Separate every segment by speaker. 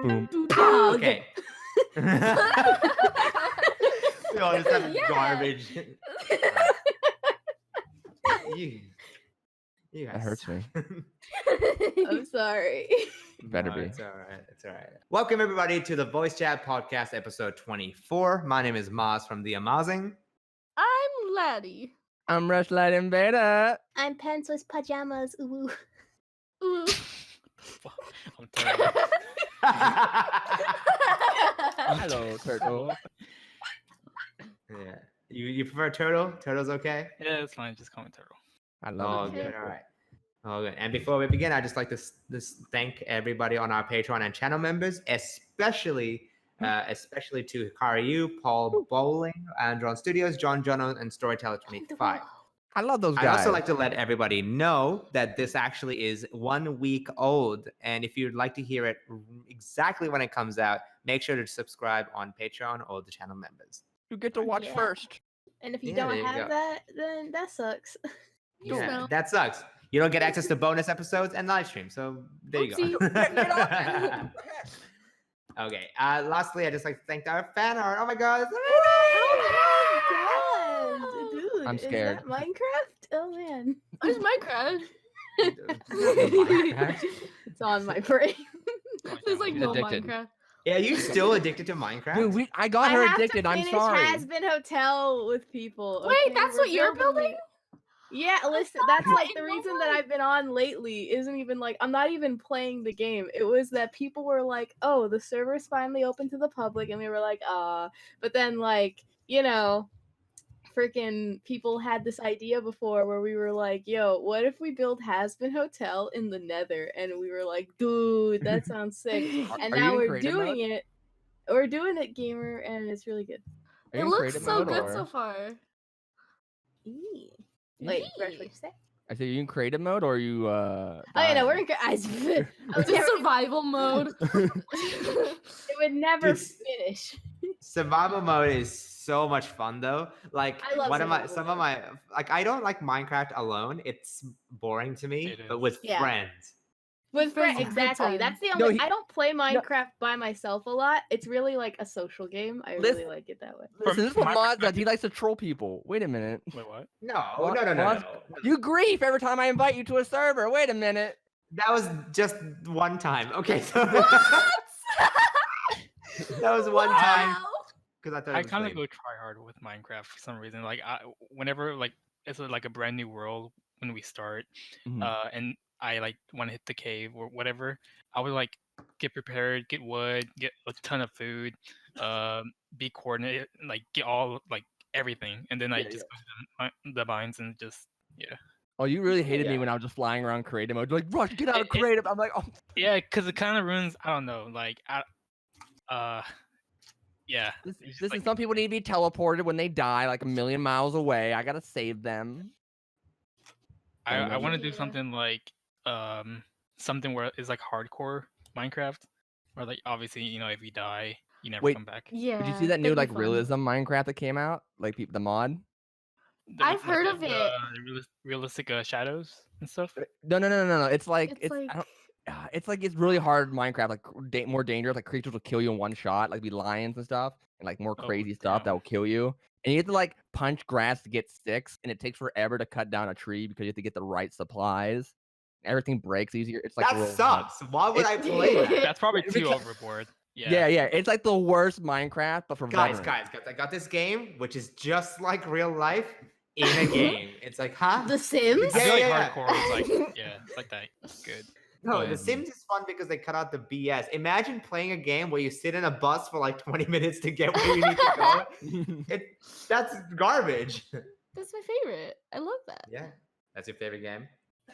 Speaker 1: Boom.
Speaker 2: Okay. We all just have garbage. You guys.
Speaker 1: That hurts me.
Speaker 3: I'm sorry.
Speaker 1: Better be.
Speaker 2: It's all right. It's all right. Welcome everybody to the Voice Chat Podcast, episode 24. My name is Maaz from TheAMaazing.
Speaker 3: I'm Laddi.
Speaker 1: I'm Rushlight Invader.
Speaker 3: I'm PantslessPajamas. Ooh. Ooh.
Speaker 4: I'm terrible.
Speaker 1: Hello, Turtle.
Speaker 2: Yeah. You prefer Turtle? Turtle's okay?
Speaker 4: Yeah, it's fine. Just call me Turtle.
Speaker 1: I
Speaker 2: Oh,
Speaker 1: love it.
Speaker 2: good. All right. Oh, good. And before we begin, I'd just like to thank everybody on our Patreon and channel members, especially to Hikaru, Paul Bowling, Andron Studios, John Jono, and Storyteller25.
Speaker 1: I love those guys.
Speaker 2: I'd also like to let everybody know that this actually is 1 week old. And if you'd like to hear it exactly when it comes out, make sure to subscribe on Patreon or the channel members.
Speaker 1: You get to watch first.
Speaker 3: And if you
Speaker 2: Yeah, there
Speaker 3: don't
Speaker 2: you
Speaker 3: have
Speaker 2: go.
Speaker 3: that, then that sucks.
Speaker 2: Yeah, that sucks. You don't get access to bonus episodes and live streams. So there you go. Okay. Lastly, I'd just like to thank our fan art. Oh my God.
Speaker 3: Oh my God. Dude,
Speaker 1: I'm scared.
Speaker 3: Is that Minecraft? Oh man.
Speaker 5: Where's Minecraft?
Speaker 3: It's on my brain.
Speaker 5: There's like
Speaker 1: He's
Speaker 5: no
Speaker 1: addicted.
Speaker 5: Minecraft.
Speaker 2: Yeah, you still addicted to Minecraft?
Speaker 1: Dude, I got her addicted. I'm sorry.
Speaker 3: Has-Been Hotel with people.
Speaker 5: Wait,
Speaker 3: okay?
Speaker 5: that's
Speaker 3: We're
Speaker 5: what you're building?
Speaker 3: Yeah, listen,
Speaker 5: thought
Speaker 3: that's
Speaker 5: I
Speaker 3: like the
Speaker 5: didn't know
Speaker 3: reason that
Speaker 5: that.
Speaker 3: I've been on lately isn't even like I'm not even playing the game. It was that people were like, "Oh, the server's finally open to the public," and we were like, But then like, freaking people had this idea before where we were like, "Yo, what if we build Has-Been Hotel in the Nether?" And we were like, "Dude, that sounds sick." And
Speaker 1: Are you
Speaker 3: now
Speaker 1: in
Speaker 3: we're
Speaker 1: creative
Speaker 3: doing
Speaker 1: mode?
Speaker 3: it. We're doing it, gamer, and it's really good.
Speaker 1: Are you
Speaker 5: It
Speaker 1: in
Speaker 5: looks
Speaker 1: creative
Speaker 5: so
Speaker 1: mode,
Speaker 5: good
Speaker 1: or-
Speaker 5: so far.
Speaker 3: Wait, Rush, what you say?
Speaker 1: I said, are you in creative mode or are you
Speaker 3: Oh yeah, no, we're in.
Speaker 5: It's a survival mode.
Speaker 3: It would never
Speaker 2: Dude,
Speaker 3: finish.
Speaker 2: Survival mode is so much fun though. Like
Speaker 3: I love
Speaker 2: I don't like Minecraft alone. It's boring to me,
Speaker 4: It
Speaker 2: but
Speaker 4: is.
Speaker 2: with
Speaker 3: Yeah.
Speaker 2: friends.
Speaker 3: With friends,
Speaker 5: Friends, good
Speaker 3: exactly.
Speaker 5: time.
Speaker 3: That's the
Speaker 1: No,
Speaker 3: only.
Speaker 1: he-
Speaker 3: I don't play Minecraft by myself a lot. It's really like a social game. I really
Speaker 1: Listen-
Speaker 3: like it that way.
Speaker 1: Listen, this is what
Speaker 4: From my
Speaker 1: Maaz does.
Speaker 4: perspective-
Speaker 1: He likes to troll people. Wait a minute.
Speaker 4: Wait, what?
Speaker 2: No.
Speaker 1: Maaz, You grief every time I invite you to a server. Wait a minute.
Speaker 2: That was just one time. Okay, so that was one time because I thought
Speaker 4: I
Speaker 2: it was
Speaker 4: kind of
Speaker 2: lame.
Speaker 4: go try hard with Minecraft for some reason. Like, whenever like it's like a brand new world when we start,
Speaker 1: Mhm.
Speaker 4: and I like want to hit the cave or whatever, I would like get prepared, get wood, get a ton of food, be coordinated, like get all like everything, and then I just go to the mines and just
Speaker 1: Oh, you really hated me
Speaker 2: Yeah.
Speaker 1: when I was just flying around creative mode. You're like, Rush, get out of creative. I'm like, oh.
Speaker 4: yeah, because it kind of ruins. I don't know, like yeah. it's just
Speaker 1: Listen,
Speaker 4: like-
Speaker 1: some people need to be teleported when they die, like a million miles away. I gotta save them.
Speaker 4: I want to do
Speaker 3: Yeah.
Speaker 4: something like something where it's like hardcore Minecraft, where like obviously if you die you never
Speaker 1: Wait,
Speaker 4: come back.
Speaker 5: Yeah.
Speaker 1: Did you see that new
Speaker 5: that'd be
Speaker 1: like
Speaker 5: fun.
Speaker 1: realism Minecraft that came out? Like the mod?
Speaker 5: I've heard of it.
Speaker 4: Realistic shadows and stuff.
Speaker 1: No. It's like
Speaker 5: It's like-
Speaker 1: I don't, it's like it's really hard Minecraft, like more dangerous. Like creatures will kill you in one shot, like be lions and stuff, and like more
Speaker 4: Oh,
Speaker 1: crazy stuff that
Speaker 4: damn.
Speaker 1: will kill you. And you have to like punch grass to get sticks, and it takes forever to cut down a tree because you have to get the right supplies. Everything breaks easier. It's like
Speaker 2: That
Speaker 1: real
Speaker 2: sucks. Why would I
Speaker 3: It's-
Speaker 2: play that?
Speaker 4: That's probably too
Speaker 1: Because-
Speaker 4: overboard.
Speaker 1: Yeah, It's like the worst Minecraft, but for
Speaker 2: Guys,
Speaker 1: veterans.
Speaker 2: I got this game which is just like real life in a game. It's like, huh?
Speaker 3: The Sims.
Speaker 4: I feel like
Speaker 2: Yeah.
Speaker 4: hardcore is like it's like that. It's good.
Speaker 2: No, The
Speaker 1: Um,
Speaker 2: Sims is fun because they cut out the BS. Imagine playing a game where you sit in a bus for like 20 minutes to get where you need to go. That's garbage.
Speaker 5: That's my favorite. I love that.
Speaker 2: Yeah. That's your favorite game?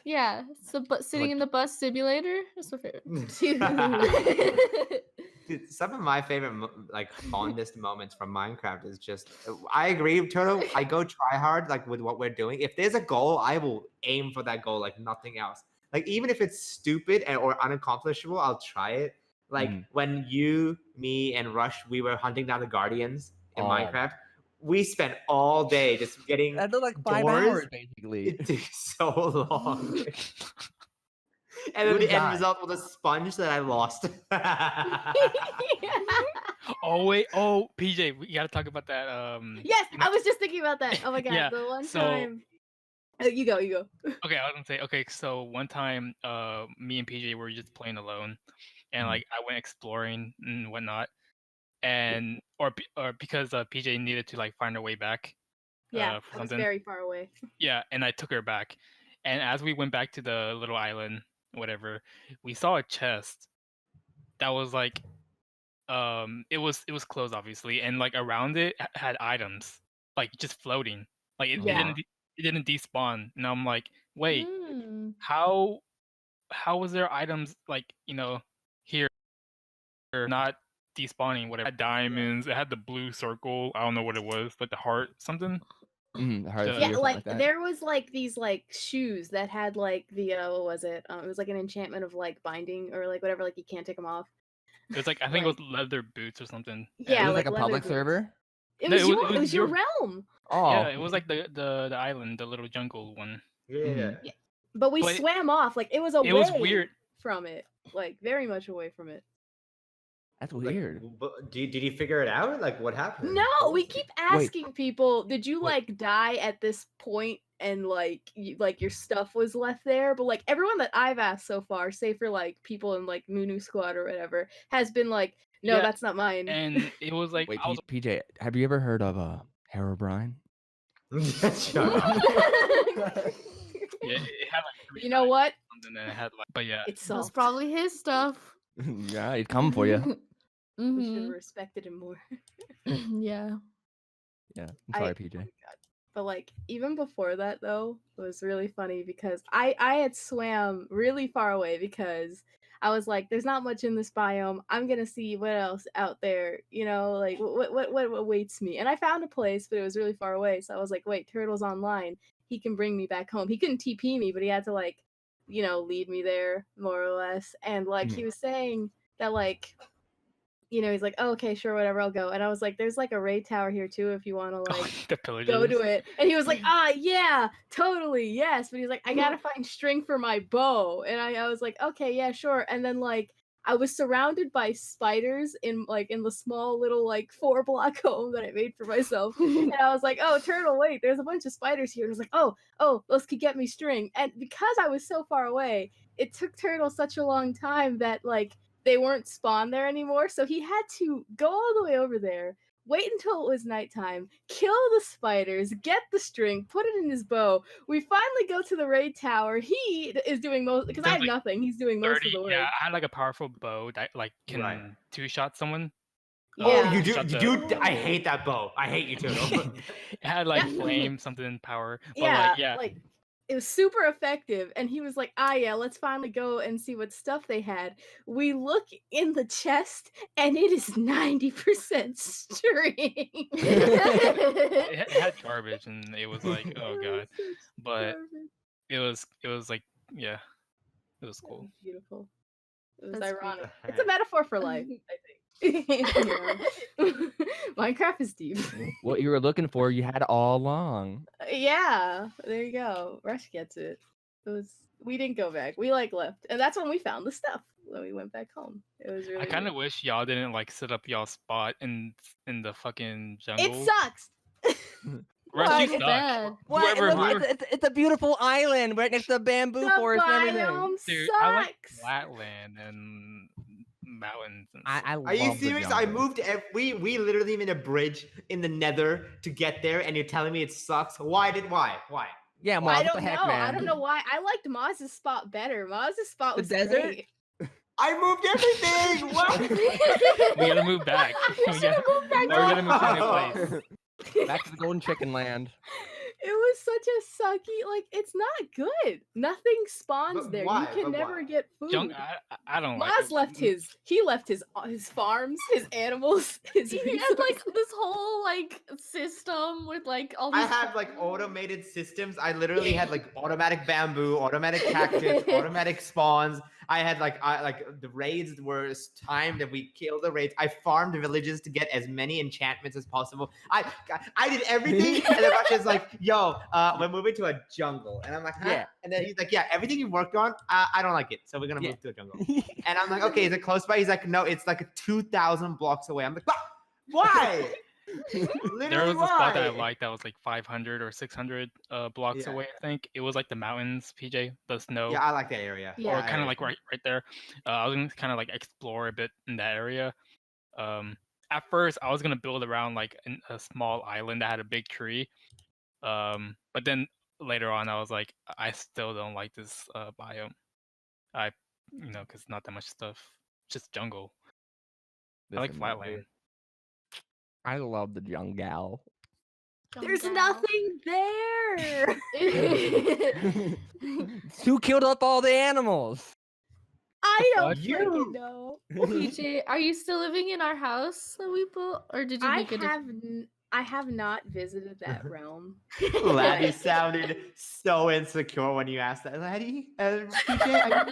Speaker 5: Yeah. So, but sitting in the bus simulator. That's my favorite.
Speaker 2: Dude, some of my favorite like fondest moments from Minecraft is just I agree, Turtle. I go try hard like with what we're doing. If there's a goal, I will aim for that goal like nothing else. Like even if it's stupid or unaccomplishable, I'll try it. Like when you, me, and Rush, we were hunting down the Guardians in
Speaker 1: Oh.
Speaker 2: Minecraft. We spent all day just getting
Speaker 1: That took like 5
Speaker 2: doors.
Speaker 1: hours basically.
Speaker 2: It takes so long. And then
Speaker 1: Who
Speaker 2: the end
Speaker 1: died?
Speaker 2: result was a sponge that I lost.
Speaker 4: Oh wait, oh PJ, we gotta talk about that.
Speaker 3: Yes,
Speaker 4: you know-
Speaker 3: I was just thinking about that. Oh my god,
Speaker 4: Yeah,
Speaker 3: the one
Speaker 4: so-
Speaker 3: time. You go.
Speaker 4: Okay, I was gonna say, okay, so one time, me and PJ were just playing alone, and like I went exploring and whatnot, and or because PJ needed to like find her way back.
Speaker 3: Yeah,
Speaker 4: For
Speaker 3: I was
Speaker 4: something.
Speaker 3: very far away.
Speaker 4: Yeah, and I took her back, and as we went back to the little island, whatever, we saw a chest that was like, it was closed obviously, and like around it had items like just floating, like it
Speaker 3: Yeah.
Speaker 4: didn't despawn, and I'm like, wait,
Speaker 5: Mm.
Speaker 4: how was there items like here not despawning? Whatever, it had diamonds, it had the blue circle, I don't know what it was, like the heart something.
Speaker 1: Heart
Speaker 4: Yeah,
Speaker 1: or
Speaker 3: Yeah,
Speaker 1: something
Speaker 3: like
Speaker 1: that.
Speaker 3: there was like these like shoes that had like the what was it? It was like an enchantment of like binding or like whatever, like you can't take them off.
Speaker 4: it was like I think it was leather boots or something.
Speaker 3: Yeah,
Speaker 1: it was like a
Speaker 3: leather
Speaker 1: public
Speaker 3: boots.
Speaker 1: server.
Speaker 3: It
Speaker 4: No,
Speaker 3: was
Speaker 4: it was
Speaker 3: your
Speaker 4: your-
Speaker 3: realm.
Speaker 1: Oh,
Speaker 4: Yeah, it was like the island, the little jungle one.
Speaker 2: Yeah.
Speaker 3: But we
Speaker 4: But
Speaker 3: swam off. Like it was away
Speaker 4: It was weird.
Speaker 3: from it. Like very much away from it.
Speaker 1: that's
Speaker 2: Like,
Speaker 1: weird.
Speaker 2: but did you figure it out? Like, what happened?
Speaker 3: No,
Speaker 2: What
Speaker 3: we
Speaker 2: was it?
Speaker 3: keep asking people, did you
Speaker 1: Wait.
Speaker 3: like die at this point and like like your stuff was left there? But like everyone that I've asked so far, say for like people in like Nunu Squad or whatever, has been like, no,
Speaker 4: Yeah,
Speaker 3: that's not mine.
Speaker 4: And it was like
Speaker 1: Wait,
Speaker 4: I was
Speaker 1: PJ, have you ever heard of Herobrine?
Speaker 2: Shut up.
Speaker 4: yeah, it had like 3
Speaker 3: You know what?
Speaker 4: something, and it had like, but yeah,
Speaker 3: It's
Speaker 5: That's
Speaker 3: soft.
Speaker 5: probably his stuff.
Speaker 1: Yeah, he'd come for you.
Speaker 3: We should have
Speaker 5: Mhm.
Speaker 3: respected him more.
Speaker 5: Yeah.
Speaker 1: Yeah, I'm sorry,
Speaker 3: Oh
Speaker 1: PJ.
Speaker 3: my God. But like even before that though, it was really funny because I had swam really far away because I was like, there's not much in this biome. I'm gonna see what else out there, like what awaits me. And I found a place, but it was really far away. So I was like, wait, Turtle's online. He can bring me back home. He couldn't TP me, but he had to like, lead me there more or less. And like he was saying that like he's like, oh, okay, sure, whatever, I'll go. And I was like, there's like a raid tower here too if you want to like
Speaker 4: the pillagers.
Speaker 3: go to it. And he was like, yeah, totally, yes. But he's like, I gotta find string for my bow. And I was like, okay, yeah, sure. And then like I was surrounded by spiders in the small little like 4-block home that I made for myself. And I was like, oh, Turtle, wait, there's a bunch of spiders here. And I was like, oh, those could get me string. And because I was so far away, it took Turtle such a long time that like they weren't spawned there anymore, so he had to go all the way over there, wait until it was nighttime, kill the spiders, get the string, put it in his bow. We finally go to the raid tower. He is doing most because I have
Speaker 4: There's, like,
Speaker 3: nothing. He's doing most of the work.
Speaker 4: Yeah, I had like a powerful bow that like can
Speaker 2: Right.
Speaker 4: two-shot someone.
Speaker 2: Oh,
Speaker 3: Yeah.
Speaker 2: you do?
Speaker 4: Shut the-
Speaker 2: Dude, I hate that bow. I hate you, Turtle.
Speaker 4: It had like
Speaker 3: Yeah.
Speaker 4: flame something power. But
Speaker 3: Yeah,
Speaker 4: like, yeah.
Speaker 3: like it was super effective. And he was like, yeah, let's finally go and see what stuff they had. We look in the chest and it is 90% string.
Speaker 4: it had garbage, and it was like, oh god. But it was like, yeah, it was cool.
Speaker 3: Beautiful. It was
Speaker 5: That's
Speaker 3: ironic.
Speaker 2: great.
Speaker 3: It's a metaphor for life, I think. Minecraft is deep.
Speaker 1: What you were looking for, you had all along.
Speaker 3: Yeah, there you go. Rush gets it. We didn't go back. We like left, and that's when we found the stuff. When we went back home, it was really.
Speaker 4: I kind of
Speaker 3: weird.
Speaker 4: wish y'all didn't like set up y'all spot in the fucking jungle.
Speaker 3: It sucks.
Speaker 4: Rush,
Speaker 3: Why
Speaker 4: you
Speaker 3: is
Speaker 4: suck.
Speaker 5: bad?
Speaker 4: Whoever-
Speaker 1: It's a beautiful island right next to the bamboo
Speaker 3: The
Speaker 1: forest and everything.
Speaker 3: biome
Speaker 4: Dude,
Speaker 3: sucks.
Speaker 4: I like flatland and mountains. And stuff.
Speaker 1: I
Speaker 2: Are you
Speaker 1: love the
Speaker 2: serious? I
Speaker 1: jungle.
Speaker 2: moved. We literally made a bridge in the Nether to get there, and you're telling me it sucks? Why?
Speaker 1: Yeah,
Speaker 3: I
Speaker 1: Mom, what
Speaker 3: don't
Speaker 1: the heck,
Speaker 3: know.
Speaker 1: man?
Speaker 3: I don't know why. I liked Maz's spot better. Maz's spot
Speaker 1: The
Speaker 3: was
Speaker 1: desert?
Speaker 3: great.
Speaker 2: I moved everything. What?
Speaker 4: We gotta move back.
Speaker 3: We should have moved back.
Speaker 4: Or we gotta move to a new
Speaker 2: No.
Speaker 4: place.
Speaker 1: Back to the golden chicken land.
Speaker 3: It was such a sucky. Like it's not good. Nothing spawns
Speaker 2: But
Speaker 3: there.
Speaker 2: why?
Speaker 3: You can
Speaker 2: But
Speaker 3: never
Speaker 2: why?
Speaker 3: get food.
Speaker 4: I don't like
Speaker 3: Maz
Speaker 4: it.
Speaker 3: left his. He left his farms, his animals, his.
Speaker 5: He had
Speaker 3: resources.
Speaker 5: like this whole like system with like all
Speaker 2: I
Speaker 5: these.
Speaker 2: have like automated systems. I literally had like automatic bamboo, automatic cactus, automatic spawns. I had like the raids were timed, and we killed the raids. I farmed villages to get as many enchantments as possible. I did everything, and the Russian's like, "Yo, we're moving to a jungle," and I'm like, "Huh?"
Speaker 1: Yeah.
Speaker 2: And then he's like, "Yeah, everything you worked on, I don't like it, so we're gonna move to a jungle." And I'm like, "Okay, is it close by?" He's like, "No, it's like 2,000 blocks away." I'm like, "Why?"
Speaker 4: There
Speaker 2: Literally,
Speaker 4: was a spot that I
Speaker 2: why?
Speaker 4: liked that was like 500 or 600 blocks
Speaker 2: Yeah.
Speaker 4: away. I think it was like the mountains, PJ, the snow,
Speaker 2: Yeah, I like that area.
Speaker 3: Yeah.
Speaker 4: or kind of like right there. I was gonna kind of like explore a bit in that area. At first, I was gonna build around like a small island that had a big tree. But then later on, I was like, I still don't like this biome. Because not that much stuff, just jungle. I like
Speaker 1: Listen,
Speaker 4: flatland.
Speaker 1: I love the jungle.
Speaker 3: There's nothing there.
Speaker 1: Who killed up all the animals?
Speaker 3: I don't
Speaker 4: fuck?
Speaker 3: freaking know.
Speaker 5: PJ, are you still living in our house that we built, or did you make a different?
Speaker 3: I have not visited that realm.
Speaker 2: Laddi sounded so insecure when you asked that. Laddi, PJ, are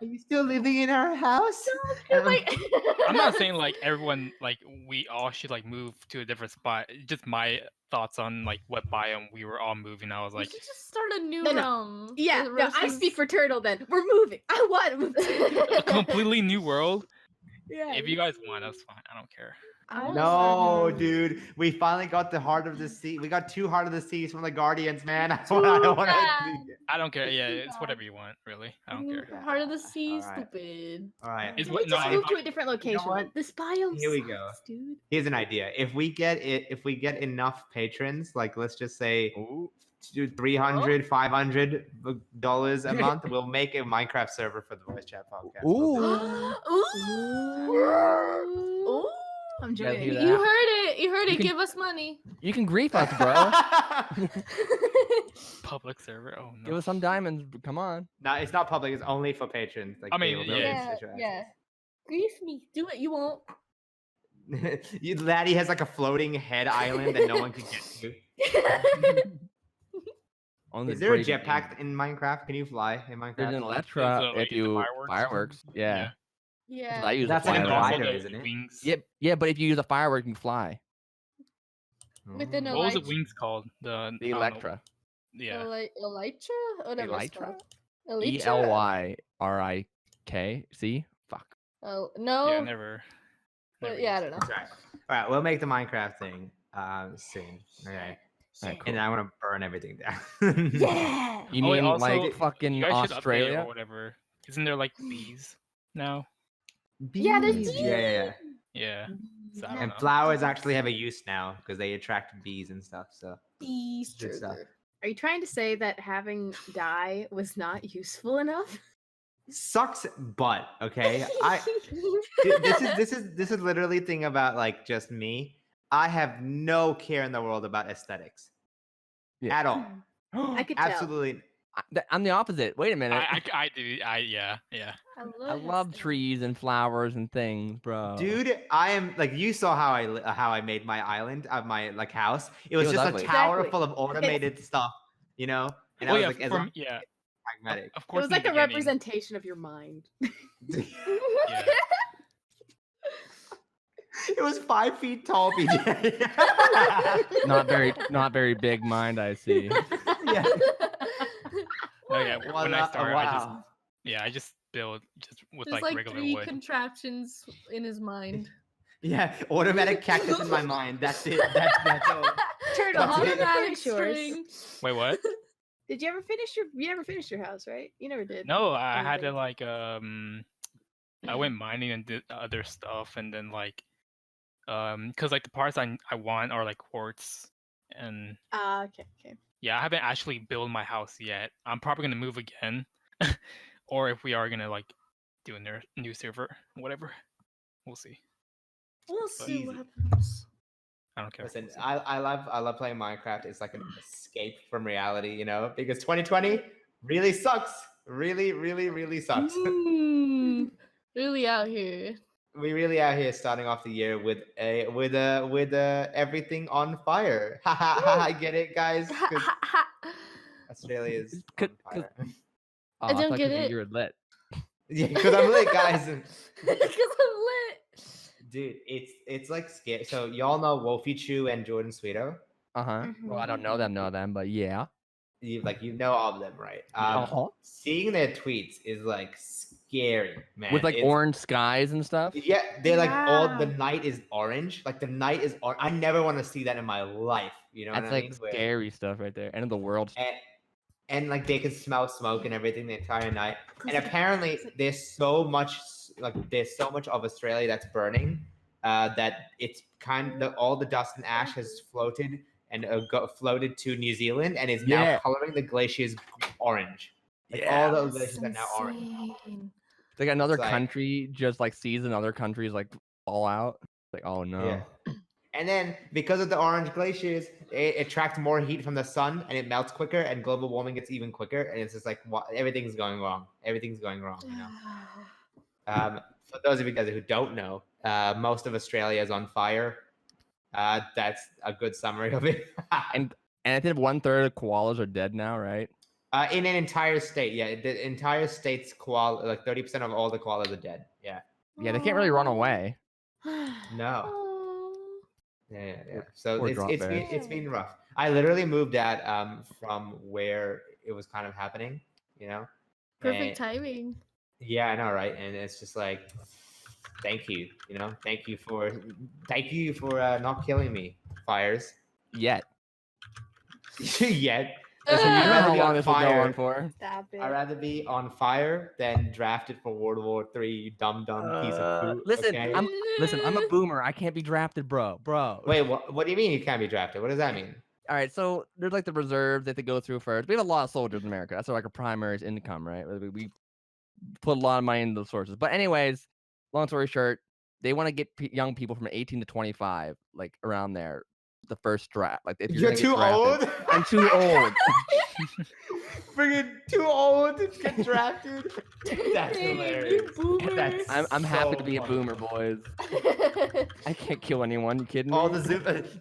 Speaker 2: you still living in our house?
Speaker 4: I'm not saying like everyone, like we all should like move to a different spot. Just my thoughts on like what biome we were all moving. I was
Speaker 5: We
Speaker 4: like,
Speaker 5: should just start a new
Speaker 3: No, no.
Speaker 5: realm.
Speaker 3: Yeah,
Speaker 5: with
Speaker 3: no, I
Speaker 5: Russia's-
Speaker 3: speak for Turtle then. We're moving. I want to move.
Speaker 4: a completely new world.
Speaker 3: Yeah.
Speaker 4: If you guys want, that's fine. I don't care.
Speaker 5: I want
Speaker 2: No,
Speaker 5: to-
Speaker 2: dude. We finally got the Heart of the Sea. We got 2 Heart of the Seas from the Guardians, man. I
Speaker 5: Too
Speaker 2: want
Speaker 5: bad.
Speaker 4: I don't care. Yeah, it's whatever you want, really. I don't care.
Speaker 5: Heart of the Sea,
Speaker 2: Alright.
Speaker 5: stupid.
Speaker 2: All right.
Speaker 4: It's
Speaker 3: We
Speaker 4: what-
Speaker 3: just
Speaker 4: no,
Speaker 3: move
Speaker 4: I-
Speaker 3: to a different location.
Speaker 2: what?
Speaker 3: This biome
Speaker 2: Here we
Speaker 3: sucks,
Speaker 2: go.
Speaker 3: dude.
Speaker 2: Here's an idea. If we get enough patrons, like let's just say
Speaker 1: Ooh.
Speaker 2: $300, $500 a month, we'll make a Minecraft server for the Voice Chat podcast. We'll do it.
Speaker 3: Ooh. I'm
Speaker 1: You guys
Speaker 3: joking.
Speaker 1: hear
Speaker 5: You
Speaker 1: that?
Speaker 5: heard it. You heard
Speaker 1: You
Speaker 5: it.
Speaker 1: can-
Speaker 5: Give us money.
Speaker 1: You can grief us, bro.
Speaker 4: Public server. Oh no.
Speaker 1: Give us some diamonds. Come on.
Speaker 2: No, it's not public. It's only for patrons. Like
Speaker 4: I mean,
Speaker 2: they will
Speaker 4: yeah.
Speaker 2: get special access.
Speaker 5: Grief me. Do it. You won't.
Speaker 2: Laddie has like a floating head island that no one can get to.
Speaker 1: Only
Speaker 2: Is there a
Speaker 1: brave
Speaker 2: jetpack in Minecraft? Can you fly in
Speaker 1: There's
Speaker 2: Minecraft?
Speaker 1: an Electra
Speaker 4: Is it, like,
Speaker 1: if
Speaker 4: the
Speaker 1: you
Speaker 4: fireworks?
Speaker 1: Yeah.
Speaker 5: Yeah.
Speaker 1: I use
Speaker 2: That's
Speaker 1: a
Speaker 2: like a
Speaker 1: firework.
Speaker 2: glider,
Speaker 4: the
Speaker 2: isn't it?
Speaker 4: Wings.
Speaker 1: Yeah, but if you use a firework, you can fly.
Speaker 5: Within a
Speaker 4: What was the
Speaker 5: light-
Speaker 4: wings called?
Speaker 1: The
Speaker 4: I don't know.
Speaker 1: Electra.
Speaker 4: Yeah.
Speaker 5: Elytra? Whatever. it's
Speaker 1: Elytra?
Speaker 5: called.
Speaker 1: E
Speaker 5: Elytra?
Speaker 1: L Y R I K. See? Fuck.
Speaker 5: Oh no.
Speaker 4: Yeah, never.
Speaker 5: But
Speaker 4: never
Speaker 5: yeah, I
Speaker 4: used
Speaker 5: don't know.
Speaker 2: All right, we'll make the Minecraft thing soon. Okay,
Speaker 1: Alright,
Speaker 2: and
Speaker 1: cool.
Speaker 2: I want to burn everything down.
Speaker 5: Yeah.
Speaker 1: You
Speaker 4: Oh, wait,
Speaker 1: mean
Speaker 4: also,
Speaker 1: like
Speaker 4: You
Speaker 1: fucking
Speaker 4: guys should update it
Speaker 1: Australia?
Speaker 4: or whatever. Isn't there like bees now?
Speaker 5: Yeah, there's
Speaker 2: Bees.
Speaker 5: bees.
Speaker 2: Yeah.
Speaker 4: Yeah. So I don't
Speaker 2: And
Speaker 4: know.
Speaker 2: flowers actually have a use now because they attract bees and stuff. So
Speaker 5: Beast
Speaker 2: good stuff.
Speaker 3: Are you trying to say that having dye was not useful enough?
Speaker 2: Sucks butt. Okay, this is literally thing about like just me. I have no care in the world about aesthetics
Speaker 1: Yeah.
Speaker 2: at all.
Speaker 3: I could tell.
Speaker 2: Absolutely.
Speaker 1: I'm the opposite. Wait a minute.
Speaker 4: I do. Yeah.
Speaker 1: I love trees and flowers and things, bro.
Speaker 2: Dude, I am like you saw how I made my island of my like house. It was
Speaker 1: was
Speaker 2: just
Speaker 1: ugly.
Speaker 2: a tower
Speaker 3: Exactly.
Speaker 2: full of automated stuff, you know. And
Speaker 4: Oh
Speaker 2: I was
Speaker 4: yeah.
Speaker 2: like, as
Speaker 4: From
Speaker 2: long as
Speaker 4: yeah.
Speaker 2: it's pragmatic.
Speaker 4: Of
Speaker 3: It
Speaker 4: course.
Speaker 3: was
Speaker 4: in
Speaker 3: like
Speaker 4: the
Speaker 3: a
Speaker 4: beginning-
Speaker 3: representation of your mind.
Speaker 4: Yeah.
Speaker 2: It was 5 feet tall, PJ.
Speaker 1: not very big mind, I see.
Speaker 2: Yeah.
Speaker 4: Oh yeah. When I started,
Speaker 2: wow.
Speaker 4: I just build just with
Speaker 5: There's
Speaker 4: like
Speaker 5: like
Speaker 4: regular
Speaker 5: 3
Speaker 4: wood.
Speaker 5: contraptions in his mind.
Speaker 2: Yeah, automatic cactus in my mind. That's it. That's all.
Speaker 3: Turtle,
Speaker 2: That's
Speaker 3: did you
Speaker 2: it.
Speaker 3: ever
Speaker 5: Automatic
Speaker 3: finish yours?
Speaker 5: string.
Speaker 4: Wait, what?
Speaker 3: Did you ever finish your? You never finished your house, right? You never did.
Speaker 4: No, I had to
Speaker 3: Anything.
Speaker 4: like I went mining and did other stuff, and then like because like the parts I want are like quartz, and
Speaker 3: Okay.
Speaker 4: yeah, I haven't actually built my house yet. I'm probably gonna move again, or if we are gonna like do a new server, whatever, we'll see.
Speaker 5: We'll see what
Speaker 2: Easy.
Speaker 5: happens.
Speaker 4: I don't care.
Speaker 2: Listen, I love playing Minecraft. It's like an escape from reality, you know, because 2020 really sucks. Really sucks.
Speaker 5: Mm, really out here.
Speaker 2: We really out here starting off the year with everything on fire. I get it, guys. 'Cause Australia is on
Speaker 1: Cause-
Speaker 2: fire.
Speaker 1: Oh,
Speaker 5: I don't
Speaker 1: thought
Speaker 5: get
Speaker 1: 'cause
Speaker 5: it.
Speaker 1: You were lit.
Speaker 2: Yeah, because I'm lit, guys.
Speaker 5: Because I'm lit.
Speaker 2: Dude, it's like scary. So y'all know Wolfie Chu and Jordan Sweeto?
Speaker 1: Uh-huh. Well, I don't know them, but yeah.
Speaker 2: You know all of them, right?
Speaker 1: Uh-huh.
Speaker 2: Seeing their tweets is like scary, man.
Speaker 1: With like
Speaker 2: It's
Speaker 1: orange skies and stuff.
Speaker 2: yeah, they're like all the
Speaker 3: Yeah.
Speaker 2: night is orange. Like the night is orange. I never want to see that in my life. You know
Speaker 1: That's
Speaker 2: what I
Speaker 1: like
Speaker 2: mean?
Speaker 1: scary stuff right there. End of the world.
Speaker 2: And like they can smell smoke and everything the entire night. And
Speaker 3: Cause
Speaker 2: apparently there's so much of Australia that's burning that it's all the dust and ash has floated and floated to New Zealand and is now
Speaker 1: Yeah.
Speaker 2: coloring the glaciers orange. Like
Speaker 1: Yeah.
Speaker 2: all the
Speaker 5: That's
Speaker 2: glaciers are now orange.
Speaker 5: insane.
Speaker 1: Like another
Speaker 2: It's like-
Speaker 1: country just like sees another country's like fall out. Like, oh no.
Speaker 2: Yeah. And then because of the orange glaciers, it attracts more heat from the sun and it melts quicker and global warming gets even quicker. And it's just like everything's going wrong. Everything's going wrong, you know. For those of you guys who don't know, most of Australia is on fire. That's a good summary of it.
Speaker 1: And I think 1/3 of koalas are dead now, right?
Speaker 2: In an entire state, yeah, the entire state's koala, like 30% of all the koalas are dead. Yeah.
Speaker 1: Yeah, they can't really run away.
Speaker 2: No.
Speaker 5: Oh.
Speaker 2: Yeah. So
Speaker 1: Poor drop bears.
Speaker 2: it's been rough. I literally moved out from where it was kind of happening, you know.
Speaker 5: Perfect
Speaker 2: And-
Speaker 5: timing.
Speaker 2: Yeah, I know, right? And it's just like, thank you, you know, thank you for not killing me, fires.
Speaker 1: Yet.
Speaker 2: Yet.
Speaker 1: I don't know how long this will go
Speaker 2: fire.
Speaker 1: on for.
Speaker 3: Stop it.
Speaker 2: I'd rather be on fire than drafted for World War III, dumb piece of poop.
Speaker 1: Listen,
Speaker 2: okay?
Speaker 1: I'm a boomer. I can't be drafted, bro.
Speaker 2: Wait, what do you mean you can't be drafted? What does that mean?
Speaker 1: All right, so there's like the reserves that they go through first. We have a lot of soldiers in America. That's like a primary income, right? We put a lot of money into the sources. But anyways, long story short, they want to get young people from 18 to 25, like around there, the first draft. Like if
Speaker 2: You're
Speaker 1: gonna
Speaker 2: too
Speaker 1: get drafted.
Speaker 2: old.
Speaker 1: I'm too old.
Speaker 2: Friggin' too old to get drafted. That's
Speaker 5: Dang,
Speaker 2: hilarious.
Speaker 5: you boomer.
Speaker 2: That's
Speaker 1: I'm happy
Speaker 2: so
Speaker 1: to be a
Speaker 2: funny.
Speaker 1: boomer, boys. I can't kill anyone. You kidding me?
Speaker 2: All the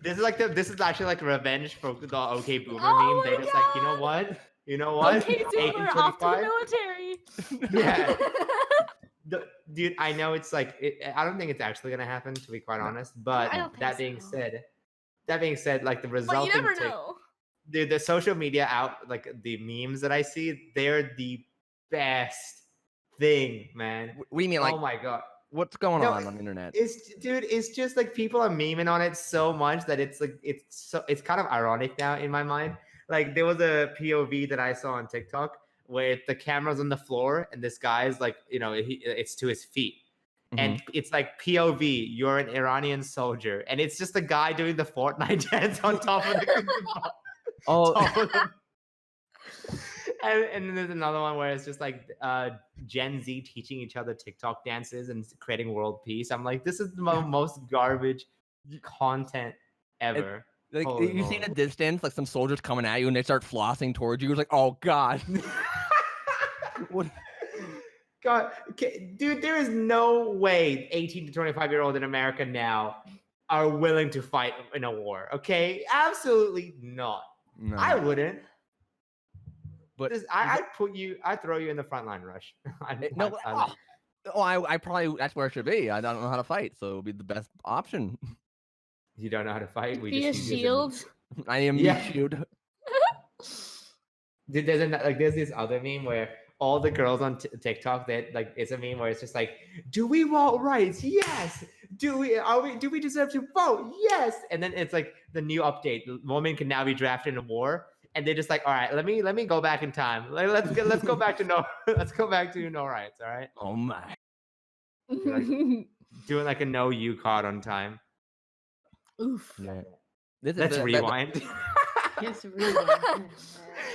Speaker 2: this is actually like revenge for the OK Boomer
Speaker 5: Oh
Speaker 2: meme. They're
Speaker 5: my
Speaker 2: just like, you know
Speaker 5: God.
Speaker 2: what? You know what?
Speaker 5: Okay, Zoomer, off to the
Speaker 2: 1825?
Speaker 5: military.
Speaker 2: Yeah. Dude, I know it's like I don't think it's actually gonna happen, to be quite honest. But
Speaker 5: I don't think
Speaker 2: that being
Speaker 5: so.
Speaker 2: said, like the
Speaker 5: But
Speaker 2: resulting
Speaker 5: you never know.
Speaker 2: the social media like the memes that I see, they're the best thing, man.
Speaker 1: What do you mean? Like,
Speaker 2: Oh my god.
Speaker 1: what's going
Speaker 2: No,
Speaker 1: on the internet?
Speaker 2: It's just like people are memeing on it so much that it's like it's kind of ironic now in my mind. Like there was a POV that I saw on TikTok where the camera's on the floor and this guy's like, you know, it's to his feet. And it's like POV, you're an Iranian soldier, and it's just a guy doing the Fortnite dance on top of the
Speaker 1: Oh,
Speaker 2: top of the- and then there's another one where it's just like Gen Z teaching each other TikTok dances and creating world peace. I'm like, this is the most garbage content ever.
Speaker 1: like
Speaker 2: Holy
Speaker 1: you see in
Speaker 2: moly.
Speaker 1: a distance, like some soldiers coming at you, and they start flossing towards you. You're like, oh god. What?
Speaker 2: God, dude, there is no way 18 to 25-year-old in America now are willing to fight in a war. Okay, absolutely not.
Speaker 1: No.
Speaker 2: I wouldn't.
Speaker 1: But
Speaker 2: I'd throw you in the front line, Rush.
Speaker 1: no. I probably that's where I should be. I don't know how to fight, so it would be the best option.
Speaker 2: You don't know how to fight. We
Speaker 5: Be a
Speaker 2: just use
Speaker 5: shield.
Speaker 1: I am
Speaker 2: Yeah.
Speaker 1: shield.
Speaker 2: There's this other meme where all the girls on TikTok that like it's a meme where it's just like, do we want rights? Yes. Do we deserve to vote? Yes. And then it's like the new update. Women can now be drafted in a war. And they're just like, all right, let me go back in time. Let's go back to no rights. All right.
Speaker 1: Oh my.
Speaker 2: Doing like a no you card on time.
Speaker 5: Oof.
Speaker 1: Yeah. This
Speaker 2: Let's
Speaker 1: is
Speaker 2: rewind.
Speaker 3: Yes, really.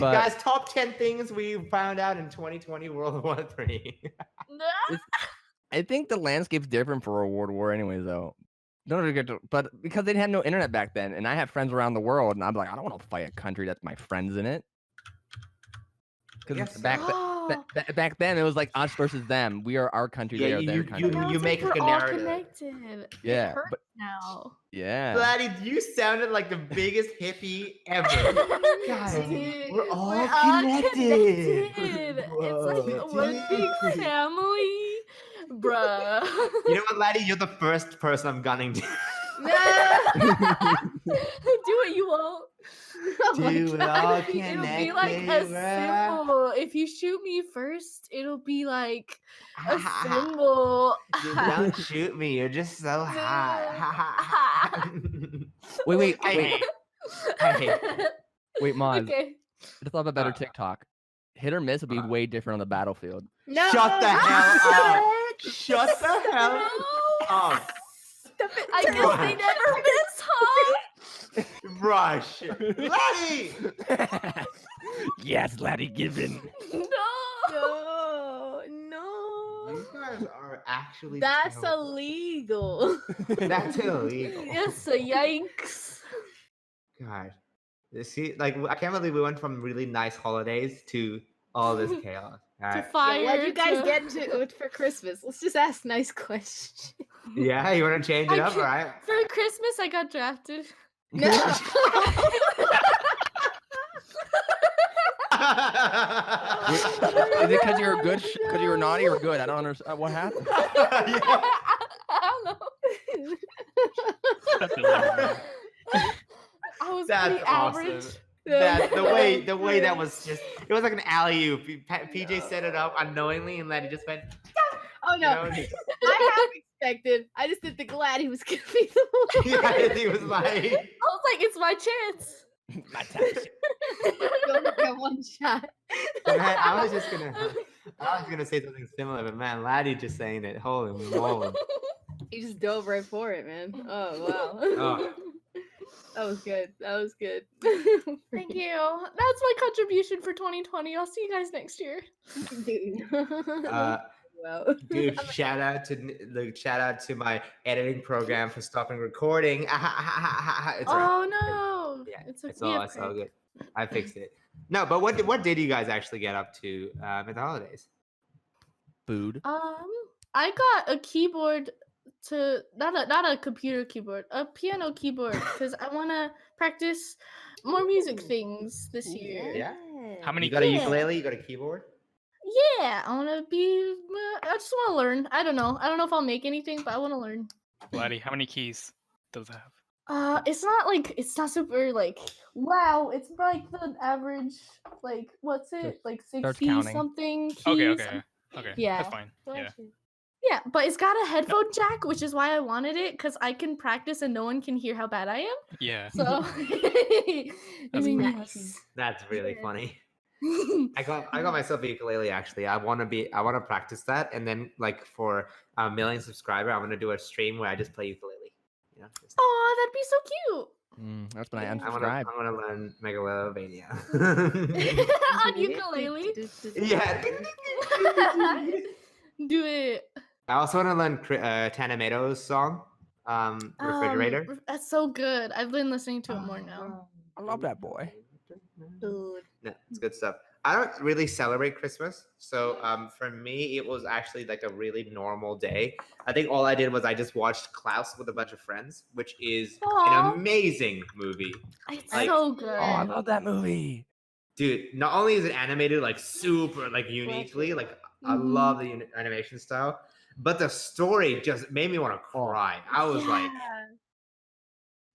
Speaker 1: But
Speaker 2: Guys, top 10 things we found out in 2020 World War III.
Speaker 1: I think the landscape's different for a world war, anyways. Though, don't forget to, but because they had no internet back then, and I have friends around the world, and I'm like, I don't want to fight a country that's my friends in it. Because
Speaker 2: Yes.
Speaker 1: back then it was like us versus them. We are our country. They
Speaker 2: Yeah,
Speaker 1: are their country.
Speaker 5: Now
Speaker 2: you
Speaker 5: it's
Speaker 2: make
Speaker 5: like
Speaker 2: like a
Speaker 5: we're all
Speaker 2: narrative.
Speaker 5: connected.
Speaker 1: Yeah,
Speaker 5: It hurts
Speaker 1: but-
Speaker 5: now.
Speaker 1: Yeah.
Speaker 2: Laddie, you sounded like the biggest hippie ever. Guys,
Speaker 5: Dude,
Speaker 2: we're all
Speaker 5: we're
Speaker 2: connected.
Speaker 5: connected. It's like one big family, bruh.
Speaker 2: You know what, Laddie? You're the first person I'm gunning to.
Speaker 5: Do what you want.
Speaker 3: Oh my
Speaker 2: Do it
Speaker 3: God.
Speaker 2: all
Speaker 5: It'll be like a
Speaker 2: connected, bruh.
Speaker 5: symbol. If you shoot me first, it'll be like a symbol.
Speaker 2: Dude, don't shoot me. You're just so hot.
Speaker 1: Wait.
Speaker 2: I hate.
Speaker 1: Wait, Maaz.
Speaker 5: Okay.
Speaker 1: I just thought of a better TikTok. Hit or miss would be way different on the battlefield.
Speaker 3: No.
Speaker 2: Shut the hell up.
Speaker 3: Shit.
Speaker 2: Shut the hell up.
Speaker 5: I guess they never miss, huh?
Speaker 2: Rush. Laddie.
Speaker 1: Yes, Laddie given.
Speaker 5: No.
Speaker 3: No.
Speaker 2: You guys are actually
Speaker 3: That's
Speaker 2: terrible.
Speaker 3: illegal.
Speaker 2: That's illegal.
Speaker 5: Yes, yikes.
Speaker 2: God. You see, like, I can't believe we went from really nice holidays to all this chaos. All
Speaker 5: To
Speaker 2: right.
Speaker 5: fire.
Speaker 3: What'd you guys
Speaker 5: to-
Speaker 3: get to for Christmas? Let's just ask nice questions.
Speaker 2: Yeah, you want to change it
Speaker 5: I
Speaker 2: up,
Speaker 5: can't-
Speaker 2: right?
Speaker 5: For Christmas, I got drafted.
Speaker 3: No.
Speaker 1: Is it because you were good? Because you were naughty or good? I don't understand. What happened?
Speaker 5: I don't know.
Speaker 4: That's illegal.
Speaker 5: I was
Speaker 2: That's
Speaker 5: pretty average.
Speaker 2: awesome. That the way that was just it was like an alley oop. PJ set it up unknowingly and Laddie just went.
Speaker 3: Oh
Speaker 2: You
Speaker 3: no.
Speaker 2: know?
Speaker 3: I have expected. I just didn't think glad he was gonna be the one.
Speaker 2: Yeah, he was like.
Speaker 5: I was like, it's my chance.
Speaker 1: My time.
Speaker 3: You only get one shot.
Speaker 2: Man, I was gonna say something similar, but man, Laddie just saying it. Holy moly!
Speaker 3: He just dove right for it, man. Oh wow.
Speaker 2: Oh.
Speaker 3: That was good. That was good.
Speaker 5: Thank you. That's my contribution for 2020. I'll see you guys next year.
Speaker 3: Dude.
Speaker 2: Uh, Dude, shout out to my editing program for stopping recording. It's alright.
Speaker 5: Oh no.
Speaker 2: Yeah,
Speaker 5: It's okay.
Speaker 2: it's all good. I fixed it. No, but what did you guys actually get up to at the holidays?
Speaker 1: Food.
Speaker 5: I got a keyboard to not a computer keyboard, a piano keyboard because I want to practice more music things this year.
Speaker 2: Yeah.
Speaker 4: How many
Speaker 2: You got a
Speaker 5: Yeah.
Speaker 2: ukulele? You got a keyboard?
Speaker 5: Yeah, I want to be. I just want to learn. I don't know if I'll make anything, but I want to learn.
Speaker 4: Laddie, how many keys does it have?
Speaker 5: It's not super like wow. It's like the average like what's it like
Speaker 1: Starts
Speaker 5: 60
Speaker 1: counting.
Speaker 5: something keys.
Speaker 4: Okay.
Speaker 5: Yeah.
Speaker 4: That's fine. Yeah.
Speaker 5: Yeah, but it's got a headphone jack, which is why I wanted it because I can practice and no one can hear how bad I am.
Speaker 4: Yeah.
Speaker 5: So
Speaker 4: That's
Speaker 5: I mean,
Speaker 3: nice.
Speaker 2: That's really
Speaker 5: Yeah.
Speaker 2: funny. I got myself a ukulele actually. I want to practice that, and then like for a million subscriber, I'm gonna do a stream where I just play ukulele. You know, just,
Speaker 5: Oh, that'd be so cute.
Speaker 1: That's when I
Speaker 2: I
Speaker 1: unsubscribe.
Speaker 2: want to learn Megalovania.
Speaker 5: On ukulele.
Speaker 2: Yeah.
Speaker 5: Do it.
Speaker 2: I also want to learn TurtleAmigo's song, Refrigerator.
Speaker 5: That's so good. I've been listening to it more now.
Speaker 1: I love that boy.
Speaker 3: Dude.
Speaker 2: No, it's good stuff. I don't really celebrate Christmas, so for me, it was actually like a really normal day. I think all I did was I just watched Klaus with a bunch of friends, which is
Speaker 5: Aw.
Speaker 2: an amazing movie.
Speaker 5: It's
Speaker 2: Like-
Speaker 5: so good.
Speaker 1: Oh, I love that movie.
Speaker 2: Dude, not only is it animated like super like uniquely, like I
Speaker 5: Mhm.
Speaker 2: love the animation style, but the story just made me want to cry. I was like,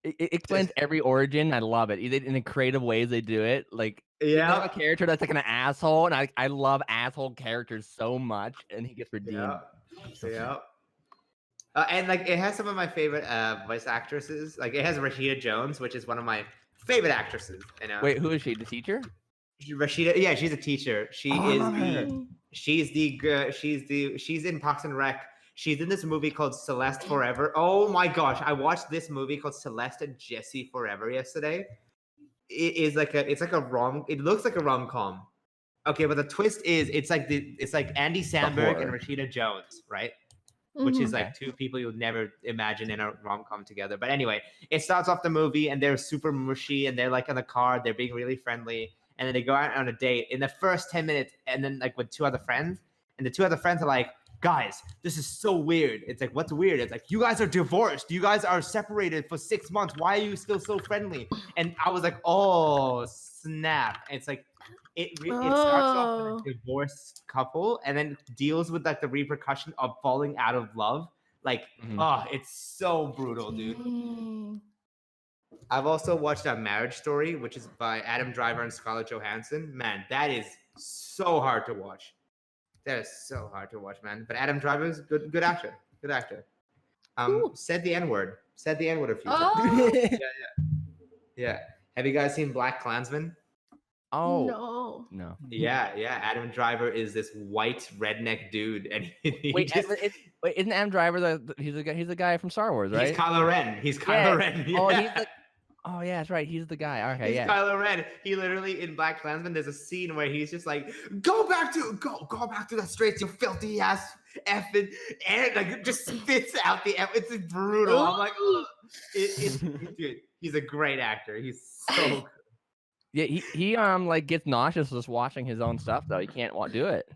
Speaker 1: It explains every origin. I love it. In the creative ways they do it. Like, they have a
Speaker 2: yeah,
Speaker 1: character that's like an asshole, and I love asshole characters so much, and he gets redeemed.
Speaker 2: yeah, yeah. And like it has some of my favorite voice actresses. Like it has Rashida Jones, which is one of my favorite actresses. You know?
Speaker 1: Wait, who is she? The teacher?
Speaker 2: Rashida, yeah, she's a teacher. She
Speaker 1: Oh, I
Speaker 2: is
Speaker 1: love her.
Speaker 2: she's in Parks and Rec. She's in this movie called Celeste Forever. Oh my gosh, I watched this movie called Celeste and Jesse Forever yesterday. It looks like a rom-com. Okay, but the twist is it's like Andy Samberg and
Speaker 1: horror.
Speaker 2: Rashida Jones, right? Which is
Speaker 5: Mhm.
Speaker 2: like two people you would never imagine in a rom-com together. But anyway, it starts off the movie and they're super mushy and they're like on the car, they're being really friendly, and then they go out on a date in the first 10 minutes, and then like with two other friends, and the two other friends are like, guys, this is so weird. It's like, what's weird? It's like, you guys are divorced. You guys are separated for 6 months. Why are you still so friendly? And I was like, oh, snap. It's like, It starts off
Speaker 5: Oh.
Speaker 2: with a divorced couple and then deals with like the repercussion of falling out of love. Like, it's so brutal, dude.
Speaker 5: Dang.
Speaker 2: I've also watched A Marriage Story, which is by Adam Driver and Scarlett Johansson. Man, that is so hard to watch. That is so hard to watch, man. But Adam Driver is good actor. Good actor.
Speaker 5: Cool.
Speaker 2: Said the N-word. Said the N-word a few times.
Speaker 5: Oh.
Speaker 2: Yeah. Have you guys seen Black Klansman?
Speaker 1: Oh
Speaker 5: No.
Speaker 2: Yeah. Adam Driver is this white redneck dude, and
Speaker 1: Wait, isn't Adam Driver he's the guy from Star Wars, right?
Speaker 2: He's Kylo Ren. He's Kylo Ren. Yeah.
Speaker 1: Oh yeah, that's right. He's the guy. Okay,
Speaker 2: He's Kylo Ren. He literally in Black Klansman, there's a scene where he's just like, go back to the streets, you filthy ass effing, and like just spits out the F. It's brutal. I'm like, dude, he's a great actor. He's so good.
Speaker 1: Yeah, he like gets nauseous just watching his own stuff though. He can't do it.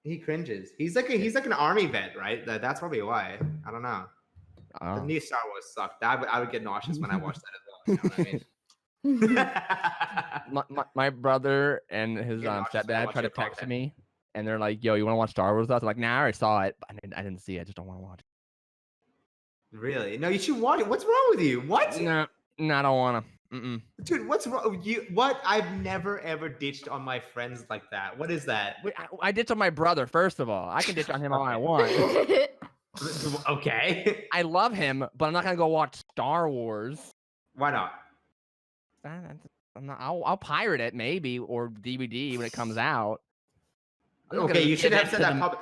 Speaker 2: He cringes. He's like an army vet, right? That's probably why. I don't know. The new Star Wars sucked. I would get nauseous when I watched that as well. You know what I mean?
Speaker 1: my brother and his stepdad try to text me, and they're like, "Yo, you want to watch Star Wars with us?" I'm like, "Nah, I already saw it, but I didn't see it. I just don't want to watch it."
Speaker 2: Really? No, you should watch it. What's wrong with you? What?
Speaker 1: No, I don't want to.
Speaker 2: Dude, what's wrong? What? I've never ever ditched on my friends like that. What is that?
Speaker 1: Wait, I ditched on my brother. First of all, I can ditch on him all I want.
Speaker 2: Okay.
Speaker 1: I love him, but I'm not gonna go watch Star Wars.
Speaker 2: Why not?
Speaker 1: I'm not. I'll pirate it maybe or DVD when it comes out.
Speaker 2: Okay, you should have said that.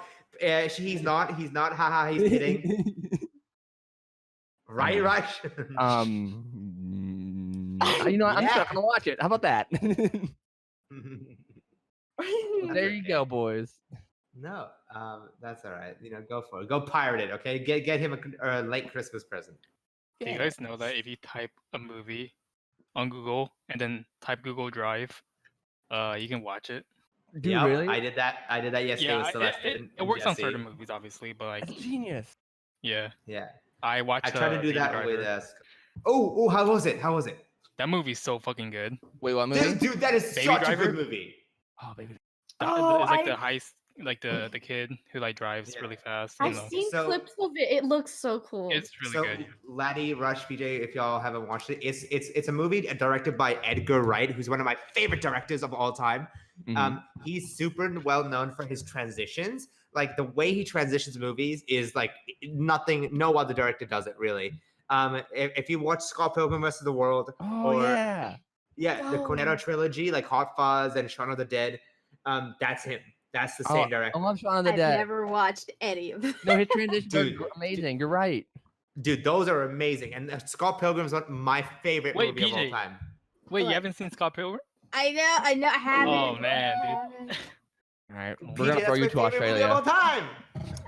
Speaker 2: He's not. Haha. He's kidding. Right, Rush.
Speaker 1: You know, I'm just not gonna watch it. How about that? There you go, boys.
Speaker 2: No, that's all right. You know, go for it. Go pirate it. Okay, get him a late Christmas present.
Speaker 4: Do you guys know that if you type a movie on Google and then type Google Drive, you can watch it?
Speaker 1: Do you really?
Speaker 2: I did that yesterday with Celeste.
Speaker 4: It works on certain movies, obviously, but like
Speaker 1: That's genius.
Speaker 4: Yeah.
Speaker 2: I
Speaker 4: watched.
Speaker 2: tried to do that with us. Oh, how was it?
Speaker 4: That movie's so fucking good.
Speaker 1: Wait, what movie?
Speaker 2: Dude, that is such a good movie.
Speaker 1: Oh, baby.
Speaker 4: It's like the heist, like the kid who like drives really fast.
Speaker 5: I've seen clips of it. It looks so cool.
Speaker 4: It's really good.
Speaker 2: Laddi, Rush, PJ, if y'all haven't watched it, it's a movie directed by Edgar Wright, who's one of my favorite directors of all time. He's super well known for his transitions. Like the way he transitions movies is like no other director does it really. If you watch Scott Pilgrim vs. the World, the Cornetto trilogy, like Hot Fuzz and Shaun of the Dead, that's him. That's the same director.
Speaker 1: I love Shaun of the Dead.
Speaker 3: I've never watched any of them.
Speaker 1: No, his transitions are amazing. You're right.
Speaker 2: Dude, those are amazing. And Scott Pilgrim's my favorite movie of all time.
Speaker 4: Wait, you haven't seen Scott Pilgrim?
Speaker 3: I know, I haven't.
Speaker 4: Oh man, dude.
Speaker 1: All right, we're gonna throw you to Australia.
Speaker 2: All time.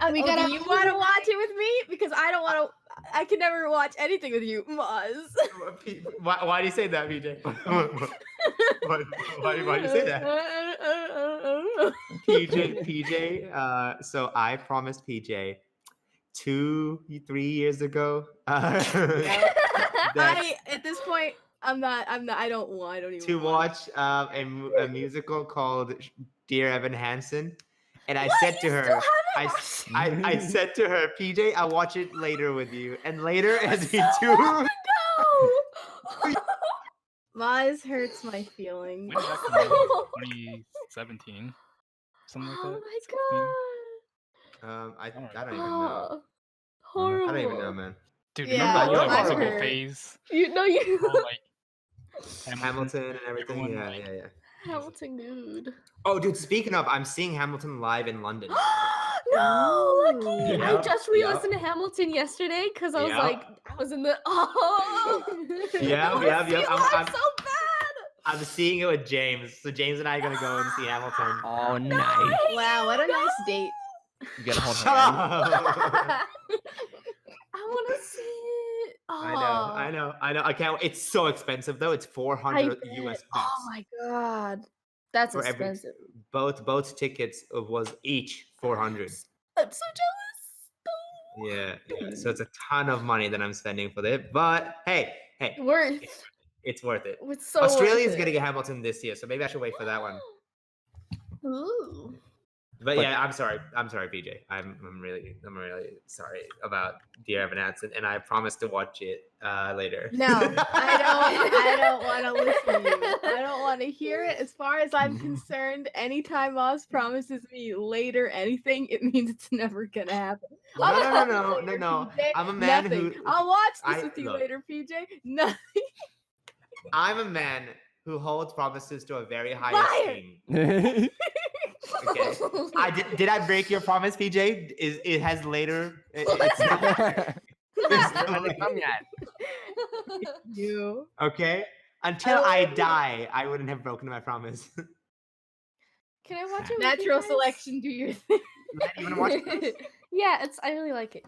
Speaker 3: Do you want to watch it with me? Because I don't want to. I can never watch anything with you, Maaz.
Speaker 2: Why do you say that, PJ? Why do you say that? PJ. So I promised PJ 2-3 years ago.
Speaker 3: At this point, I'm not. I don't even
Speaker 2: to watch a musical called Dear Evan Hansen. And I said to her, I said to her, PJ, I'll watch it later with you. And later, as we do.
Speaker 3: Maaz hurts my feelings.
Speaker 4: When did that come out? 2017, something like that.
Speaker 5: Oh my god.
Speaker 2: I don't even know.
Speaker 5: Horrible.
Speaker 2: I don't even know, man.
Speaker 4: Dude,
Speaker 3: Yeah,
Speaker 4: remember that
Speaker 3: I've
Speaker 4: musical
Speaker 3: heard.
Speaker 4: phase?
Speaker 5: Like
Speaker 2: Hamilton and everything.
Speaker 4: Everyone,
Speaker 2: Yeah.
Speaker 5: Hamilton, dude.
Speaker 2: Oh, dude, speaking of, I'm seeing Hamilton live in London.
Speaker 5: No, lucky.
Speaker 2: Yep,
Speaker 5: I just re-listened to Hamilton yesterday because I was like, I was in the
Speaker 2: Yeah.
Speaker 5: I'm so bad.
Speaker 2: I'm seeing it with James. So James and I are gonna go and see Hamilton.
Speaker 1: Oh, nice.
Speaker 3: Wow, what a nice date.
Speaker 1: You gotta hold
Speaker 2: Shut
Speaker 1: her hand.
Speaker 2: up.
Speaker 5: I want to see it.
Speaker 2: I know. I can't. It's so expensive though. It's 400 US bucks.
Speaker 5: Oh my god, that's
Speaker 2: for
Speaker 5: expensive.
Speaker 2: Both tickets was each 400.
Speaker 5: I'm so jealous.
Speaker 2: Yeah. So it's a ton of money that I'm spending for it. But hey,
Speaker 5: Worth.
Speaker 2: it's worth it.
Speaker 5: It's so
Speaker 2: Australia's
Speaker 5: worth
Speaker 2: getting
Speaker 5: it.
Speaker 2: a Hamilton this year, so maybe I should wait for that one.
Speaker 5: Ooh.
Speaker 2: But
Speaker 1: But-
Speaker 2: yeah, I'm sorry, PJ. I'm really sorry about Dear Evan Hansen, and I promise to watch it later.
Speaker 3: No, I don't want to listen to you. I don't want to hear it. As far as I'm concerned, anytime Maaz promises me later anything, it means it's never gonna happen.
Speaker 2: No,
Speaker 3: I'll watch
Speaker 2: no,
Speaker 3: it
Speaker 2: no,
Speaker 3: later,
Speaker 2: no.
Speaker 3: PJ.
Speaker 2: I'm a man
Speaker 3: Nothing.
Speaker 2: who-
Speaker 3: I'll watch this
Speaker 2: I-
Speaker 3: with you
Speaker 2: look.
Speaker 3: later, PJ. Nothing.
Speaker 2: I'm a man who holds promises to a very high
Speaker 3: Liar!
Speaker 2: esteem. Okay. Did I break your promise, PJ? It has later. It's not,
Speaker 1: It's not gonna come yet.
Speaker 3: You.
Speaker 2: okay. Until
Speaker 3: I
Speaker 2: I
Speaker 3: love you.
Speaker 2: die, I wouldn't have broken my promise.
Speaker 5: Can I watch it? With
Speaker 3: Natural
Speaker 5: you guys?
Speaker 3: selection. Do your thing.
Speaker 2: You wanna watch it?
Speaker 5: Yeah, I really like it.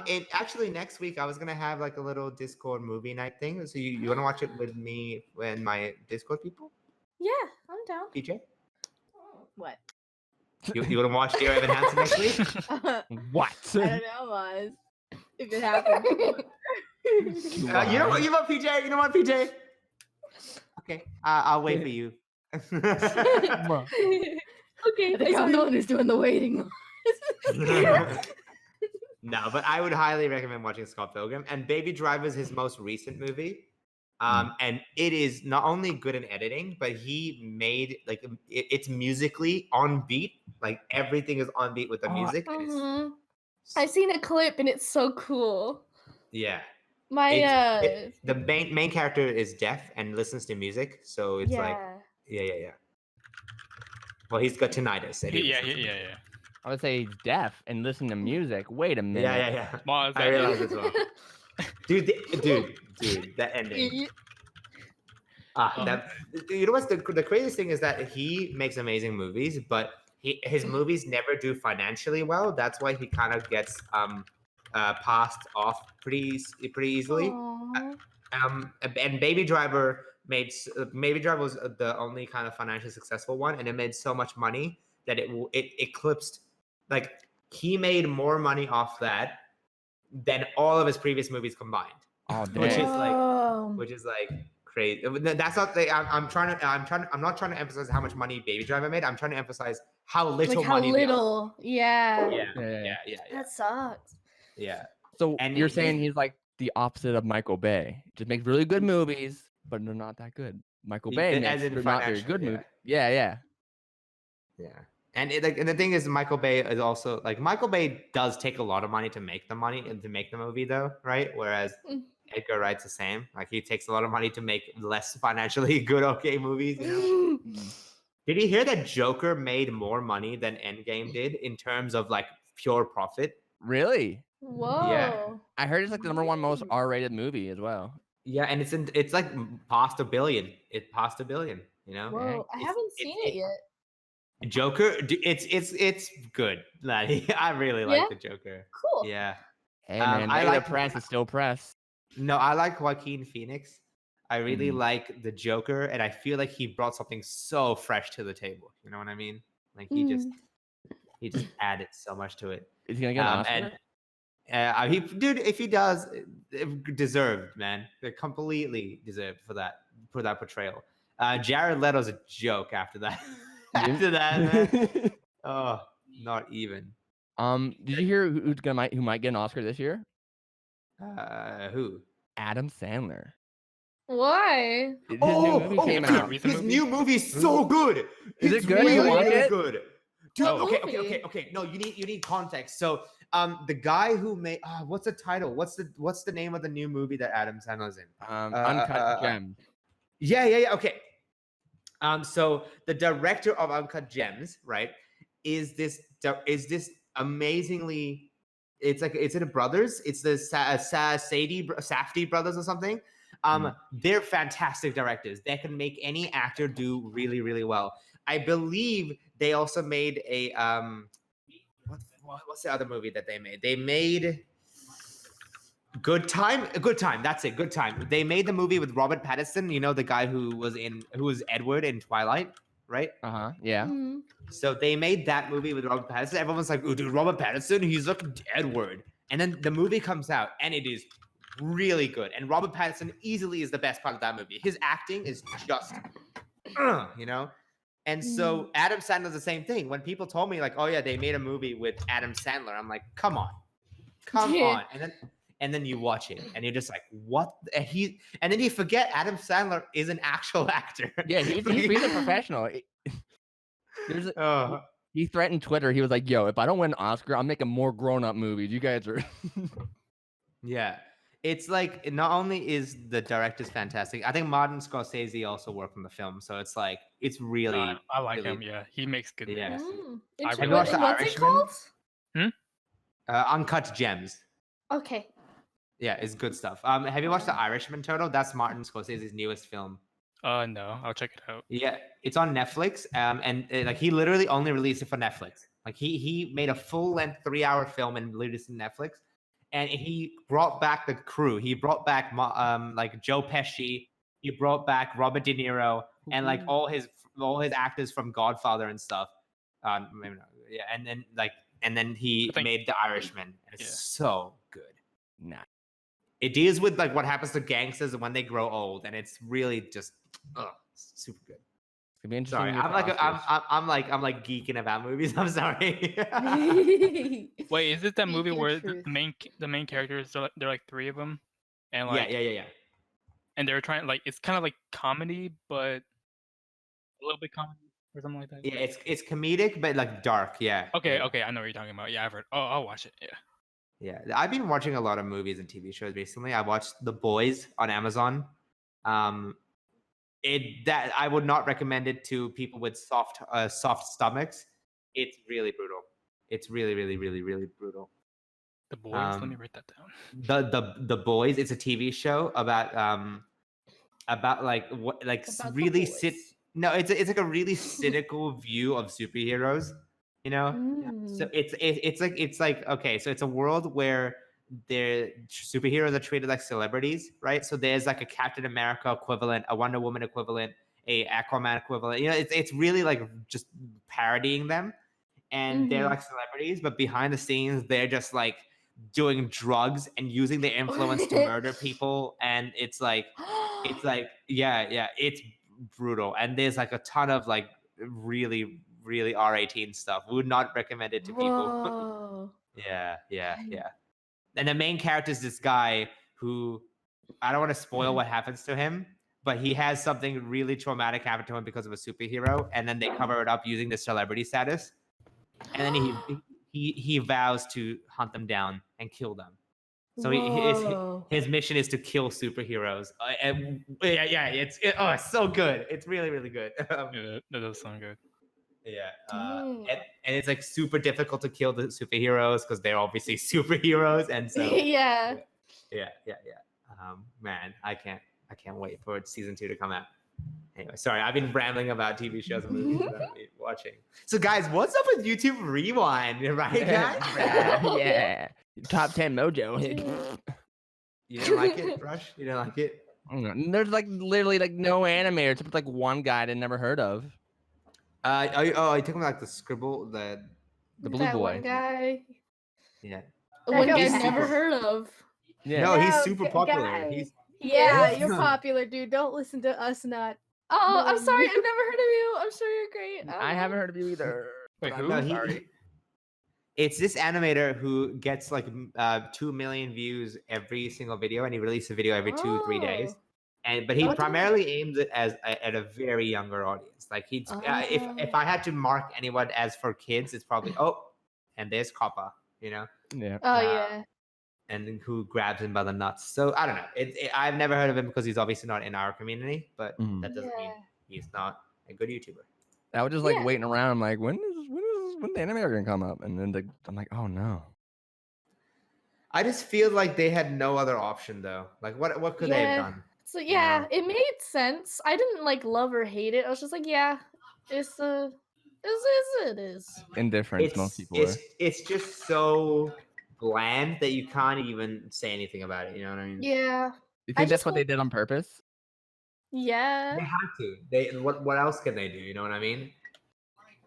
Speaker 2: It actually next week I was gonna have like a little Discord movie night thing. So you wanna watch it with me and my Discord people,
Speaker 5: Yeah, I'm down.
Speaker 2: PJ?
Speaker 3: What?
Speaker 2: You wanna watch Dear Evan Hansen next week?
Speaker 3: I
Speaker 1: What?
Speaker 3: don't know, Maaz. If it happens.
Speaker 2: You know what? You know what, PJ? You know what, PJ? Okay, I'll wait for you.
Speaker 5: Okay.
Speaker 3: I think I'm the one who's doing the waiting.
Speaker 2: No, but I would highly recommend watching Scott Pilgrim. And Baby Driver is his most recent movie. And it is not only good in editing, but he made like it's musically on beat. Like everything is on beat with the music. and it's-
Speaker 5: Mhm. I've seen a clip and it's so cool.
Speaker 2: yeah.
Speaker 5: My
Speaker 2: The main character is deaf and listens to music, so it's like yeah. Well, he's got tinnitus. and he
Speaker 4: Yeah.
Speaker 2: listens to music.
Speaker 1: I would say he's deaf and listen to music. Wait a minute.
Speaker 2: Yeah.
Speaker 4: Maaz,
Speaker 2: I realize as well. Dude, that ending. You know what's the craziest thing is that he makes amazing movies, but his movies never do financially well. That's why he kind of gets passed off pretty easily.
Speaker 5: Aw.
Speaker 2: And Baby Driver Baby Driver was the only kind of financially successful one, and it made so much money that it eclipsed. Like he made more money off that than all of his previous movies combined.
Speaker 1: Oh,
Speaker 2: Which is
Speaker 1: dang.
Speaker 2: like-
Speaker 5: Whoa.
Speaker 2: Which is like crazy. That's not the. I'm not trying to emphasize how much money Baby Driver made. I'm trying to emphasize how little
Speaker 5: Like how
Speaker 2: money. they are.
Speaker 5: little. Yeah.
Speaker 2: Yeah.
Speaker 5: That sucks.
Speaker 2: Yeah.
Speaker 1: So
Speaker 2: And
Speaker 1: you're
Speaker 2: it-
Speaker 1: saying he's like the opposite of Michael Bay. Just makes really good movies, but they're not that good. Michael Bay
Speaker 2: As
Speaker 1: makes
Speaker 2: in
Speaker 1: they're not very
Speaker 2: financial,
Speaker 1: good
Speaker 2: yeah.
Speaker 1: movies. Yeah.
Speaker 2: Yeah. And and the thing is, Michael Bay is also like Michael Bay does take a lot of money to make the movie though, right? Whereas
Speaker 5: Mm.
Speaker 2: Edgar Wright's the same. Like he takes a lot of money to make less financially good movies. You know? Did you hear that Joker made more money than Endgame did in terms of like pure profit?
Speaker 1: Really?
Speaker 5: Whoa.
Speaker 1: I heard it's like the number one most R-rated movie as well.
Speaker 2: Yeah, and it's like past $1 billion. It passed $1 billion. You know,
Speaker 5: Whoa. I
Speaker 2: It's-
Speaker 5: haven't seen it yet.
Speaker 2: Joker. It's good, laddie. I really like
Speaker 5: Yeah?
Speaker 2: the Joker.
Speaker 5: Cool.
Speaker 2: Yeah.
Speaker 1: Hey
Speaker 2: I
Speaker 1: man, I
Speaker 2: like-
Speaker 1: press is still press.
Speaker 2: No, I like Joaquin Phoenix. I really
Speaker 1: Mhm.
Speaker 2: like the Joker, and I feel like he brought something so fresh to the table. You know what I mean? Like he just added so much to it.
Speaker 1: Is he gonna get an Oscar?
Speaker 2: And if he does, deserved, man. They're completely deserved for that portrayal. Jared Leto's a joke after that. After that, man. Oh, not even.
Speaker 1: Did you hear who might get an Oscar this year?
Speaker 2: Who?
Speaker 1: Adam Sandler.
Speaker 5: Why?
Speaker 1: His new movie came
Speaker 4: dude,
Speaker 1: out.
Speaker 4: recent
Speaker 2: His
Speaker 4: movie?
Speaker 2: new movie's so good.
Speaker 1: Is it
Speaker 2: It's
Speaker 1: good? You watch it?
Speaker 2: good. Dude,
Speaker 5: What
Speaker 2: okay.
Speaker 5: movie?
Speaker 2: No, you need context. So, the guy who made what's the title? What's the name of the new movie that Adam Sandler's in?
Speaker 1: Uncut Gems.
Speaker 2: Yeah. Okay. So the director of Uncut Gems, right, is this amazingly. It's in a brothers. It's the Safdie brothers or something. They're fantastic directors. They can make any actor do really, really well. I believe they also made a what's the other movie that they made? They made Good Time. That's it. Good Time. They made the movie with Robert Pattinson. You know, the guy who was Edward in Twilight, right?
Speaker 1: Yeah.
Speaker 5: Mhm.
Speaker 2: So they made that movie with Robert Pattinson. Everyone's like, "Oh, dude, Robert Pattinson, he's like Edward." And then the movie comes out, and it is really good. And Robert Pattinson easily is the best part of that movie. His acting is just, you know. And so Adam Sandler's the same thing. When people told me like, oh yeah, they made a movie with Adam Sandler, I'm like, come on. And then you watch it and you're just like, what? And then you forget Adam Sandler is an actual actor.
Speaker 1: Yeah, he's a professional. He threatened Twitter. He was like, yo, if I don't win an Oscar, I'm making more grown-up movies. You guys are
Speaker 2: Yeah. It's like, not only is the director's fantastic, I think Martin Scorsese also worked on the film. So it's like, it's really,
Speaker 4: I like
Speaker 2: really,
Speaker 4: him. Yeah, he makes good
Speaker 2: Yeah.
Speaker 4: movies.
Speaker 2: Have you watched The
Speaker 5: What's it
Speaker 2: Irishman?
Speaker 5: called?
Speaker 2: Uncut Gems.
Speaker 5: Okay.
Speaker 2: Yeah, it's good stuff. Have you watched The Irishman, Turtle? That's Martin Scorsese's newest film.
Speaker 4: No, I'll check it out.
Speaker 2: Yeah, it's on Netflix. And like he literally only released it for Netflix. Like he made a full-length 3-hour film and released it on Netflix. And he brought back the crew. He brought back like Joe Pesci. He brought back Robert De Niro and like all his actors from Godfather and stuff. Maybe not. Yeah, and then he made The Irishman, and it's so good.
Speaker 1: nah.
Speaker 2: It deals with like what happens to gangsters when they grow old, and it's really just super good.
Speaker 1: It's gonna be interesting.
Speaker 2: Sorry, I'm like geeking about movies. I'm sorry.
Speaker 4: Wait, is it that movie
Speaker 3: Speak
Speaker 4: where
Speaker 3: your
Speaker 4: the main characters they're like 3 of them, and like
Speaker 2: yeah.
Speaker 4: and they're trying like it's kind of like comedy, but a little bit comedy or something like that.
Speaker 2: Yeah, it's comedic but like dark. Yeah.
Speaker 4: Okay,
Speaker 2: yeah.
Speaker 4: okay, I know what you're talking about. Yeah, I've heard. Oh, I'll watch it. Yeah.
Speaker 2: Yeah, I've been watching a lot of movies and TV shows recently. I watched The Boys on Amazon. That I would not recommend it to people with soft stomachs. It's really brutal. It's really, really, really, really brutal.
Speaker 4: The Boys. Let me write that down.
Speaker 2: The Boys. It's a TV show about like what like
Speaker 5: About the
Speaker 2: really
Speaker 5: boys.
Speaker 2: it's like a really cynical view of superheroes. You know, so it's like okay, so it's a world where their superheroes are treated like celebrities, right? So there's like a Captain America equivalent, a Wonder Woman equivalent, a Aquaman equivalent. You know, it's really like just parodying them, and they're like celebrities, but behind the scenes they're just like doing drugs and using their influence to murder people, and it's like yeah, it's brutal, and there's like a ton of like really R18 stuff. We would not recommend it to people. Yeah. And the main character is this guy who I don't want to spoil what happens to him, but he has something really traumatic happen to him because of a superhero, and then they cover it up using the celebrity status, and then he vows to hunt them down and kill them. So his mission is to kill superheroes. It's so good. It's really, really good.
Speaker 4: Yeah, that does sound good.
Speaker 2: Yeah, and it's like super difficult to kill the superheroes because they're obviously superheroes, and so
Speaker 5: yeah.
Speaker 2: Man, I can't wait for season 2 to come out. Anyway, sorry, I've been rambling about TV shows and movies that I've been watching. So, guys, what's up with YouTube Rewind, right, guys?
Speaker 1: Yeah. Top 10 mojo.
Speaker 2: You didn't like it, Rush? You didn't like it?
Speaker 1: There's like literally like no animators. Except like one guy I'd never heard of.
Speaker 2: You talking about like the Scribble, the
Speaker 1: blue
Speaker 5: that
Speaker 1: boy.
Speaker 5: One guy.
Speaker 2: Yeah.
Speaker 5: One
Speaker 3: That
Speaker 5: guy's
Speaker 3: guy's
Speaker 5: never
Speaker 3: super-
Speaker 5: heard of.
Speaker 1: Yeah.
Speaker 2: No, he's
Speaker 3: Yeah,
Speaker 2: super
Speaker 3: good
Speaker 2: popular.
Speaker 3: guy.
Speaker 2: He's
Speaker 3: Yeah, you're popular, dude. Don't listen to us not.
Speaker 5: Oh, I'm
Speaker 3: No,
Speaker 5: sorry.
Speaker 3: you-
Speaker 5: I've never heard of you. I'm sure you're great.
Speaker 1: I haven't heard of you either.
Speaker 4: Wait,
Speaker 1: but
Speaker 4: who?
Speaker 1: I'm
Speaker 2: No,
Speaker 1: sorry.
Speaker 2: it's this animator who gets like 2 million views every single video, and he releases a video every 2-3 days. But he
Speaker 5: Okay.
Speaker 2: primarily aims it at a very younger audience. Like if I had to mark anyone as for kids, it's probably and there's Coppa, you know.
Speaker 1: Yeah.
Speaker 5: Oh yeah.
Speaker 2: And then who grabs him by the nuts. So I don't know. I've never heard of him because he's obviously not in our community, but that doesn't mean he's not a good YouTuber.
Speaker 1: I was just like
Speaker 5: Yeah.
Speaker 1: waiting around. I'm like, when the animator gonna come up? And then I'm like, oh no.
Speaker 2: I just feel like they had no other option though. Like what could they have done?
Speaker 5: So yeah, it made sense. I didn't like love or hate it. I was just like, yeah, it is.
Speaker 1: Indifference. Most people are.
Speaker 2: It's just so bland that you can't even say anything about it. You know what I mean?
Speaker 5: Yeah.
Speaker 1: You
Speaker 5: I
Speaker 1: think that's
Speaker 5: just
Speaker 1: what they did on purpose?
Speaker 5: Yeah.
Speaker 2: They have to. What else can they do? You know what I mean?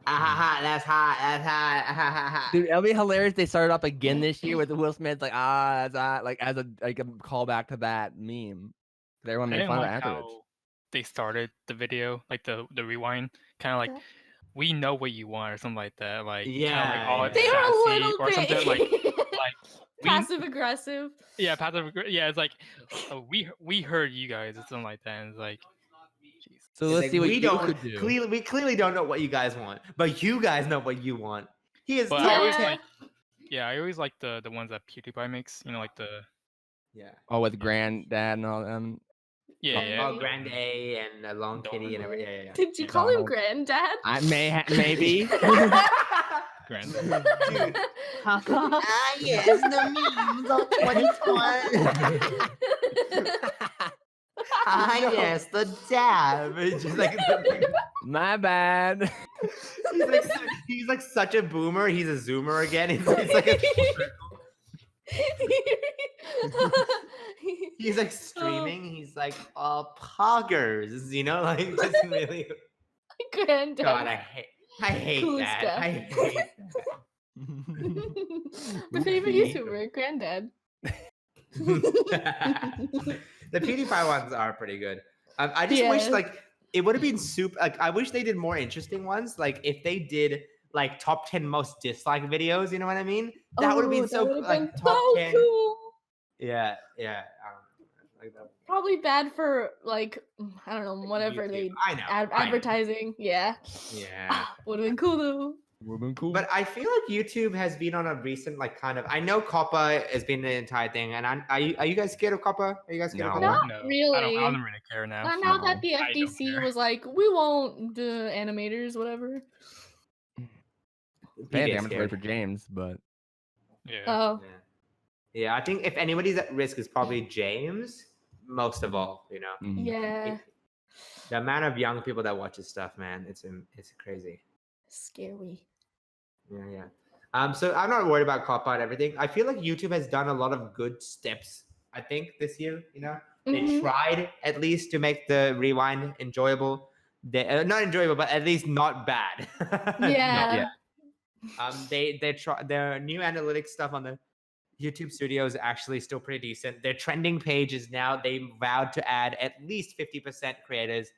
Speaker 2: That's hot.
Speaker 1: Dude, it'll be hilarious. They started up again this year with Will Smith, like that's hot, like as a callback to that meme. Everyone
Speaker 4: I
Speaker 1: made
Speaker 4: didn't
Speaker 1: fun of
Speaker 4: like
Speaker 1: it afterwards.
Speaker 4: how they started the video, like the rewind, kind of like we know what you want or something like that. Like kind of like
Speaker 2: Yeah,
Speaker 4: all
Speaker 2: yeah.
Speaker 5: They were a
Speaker 4: sassy
Speaker 5: little
Speaker 4: or
Speaker 5: bit
Speaker 4: something like we
Speaker 5: passive aggressive.
Speaker 4: yeah yeah it's like we heard you guys or something like that. And it's like jeez.
Speaker 1: So
Speaker 2: It's
Speaker 1: let's
Speaker 2: like,
Speaker 1: see what
Speaker 2: we
Speaker 1: you
Speaker 2: don't
Speaker 1: could do.
Speaker 2: we clearly don't know what you guys want, but you guys know what you want. He is
Speaker 4: But
Speaker 2: top
Speaker 4: I always
Speaker 2: 10.
Speaker 4: like I always like the ones that PewDiePie makes. You know, like the
Speaker 2: Yeah.
Speaker 1: Oh, with Granddad and all them.
Speaker 4: yeah.
Speaker 2: Oh, Grand A and Long Kitty and everything. Yeah.
Speaker 5: Did you
Speaker 4: Yeah.
Speaker 5: call him
Speaker 1: Donald.
Speaker 5: Granddad?
Speaker 1: I maybe.
Speaker 4: Granddad.
Speaker 2: Dude. Yes, the memes of 2020. Yes, the dab. It's just like
Speaker 1: My bad.
Speaker 2: he's like such a boomer. He's a zoomer again. It's like he's like streaming. He's like, poggers, you know, like just really.
Speaker 5: Granddad.
Speaker 2: God, I hate
Speaker 5: Coolest
Speaker 2: that.
Speaker 5: guy.
Speaker 2: I hate that.
Speaker 5: My favorite
Speaker 2: Hate
Speaker 5: YouTuber, Granddad.
Speaker 2: The PewDiePie ones are pretty good. I just wish
Speaker 5: Yeah.
Speaker 2: like it would have been super. Like I wish they did more interesting ones. Like if they did like top 10 most disliked videos. You know what I mean? That would have been so
Speaker 5: would've
Speaker 2: like
Speaker 5: been
Speaker 2: top
Speaker 5: so
Speaker 2: 10.
Speaker 5: cool.
Speaker 2: Yeah. I don't know. Like that.
Speaker 5: Probably bad for like I don't know whatever
Speaker 2: YouTube.
Speaker 5: they
Speaker 2: I know.
Speaker 5: advertising. Yeah.
Speaker 2: Yeah.
Speaker 5: Would have been cool though.
Speaker 1: Would have been cool.
Speaker 2: But I feel like YouTube has been on a recent like kind of. I know COPPA has been the entire thing, and are you guys scared of COPPA? Are you guys scared of
Speaker 1: No.
Speaker 2: COPPA?
Speaker 5: Not
Speaker 4: No,
Speaker 5: really.
Speaker 4: I don't really care now.
Speaker 5: Not now that the
Speaker 4: I don't
Speaker 5: FDC
Speaker 4: care.
Speaker 5: was like, we won't do animators, whatever.
Speaker 2: You
Speaker 1: Bad
Speaker 2: get
Speaker 1: damage
Speaker 2: scared.
Speaker 1: for James, but
Speaker 4: Yeah.
Speaker 5: Oh,
Speaker 2: Yeah, I think if anybody's at risk is probably James, most of all, you know.
Speaker 1: mhm.
Speaker 5: yeah.
Speaker 2: The amount of young people that watch his stuff, man, it's crazy.
Speaker 5: Scary.
Speaker 2: Yeah. So I'm not worried about COPPA and everything. I feel like YouTube has done a lot of good steps, I think, this year, you know. They
Speaker 5: Mhm.
Speaker 2: tried at least to make the rewind enjoyable. Not enjoyable, but at least not bad.
Speaker 5: Yeah.
Speaker 2: They try their new analytics stuff on the YouTube Studio is actually still pretty decent. Their trending page is now they vowed to add at least 50% creators.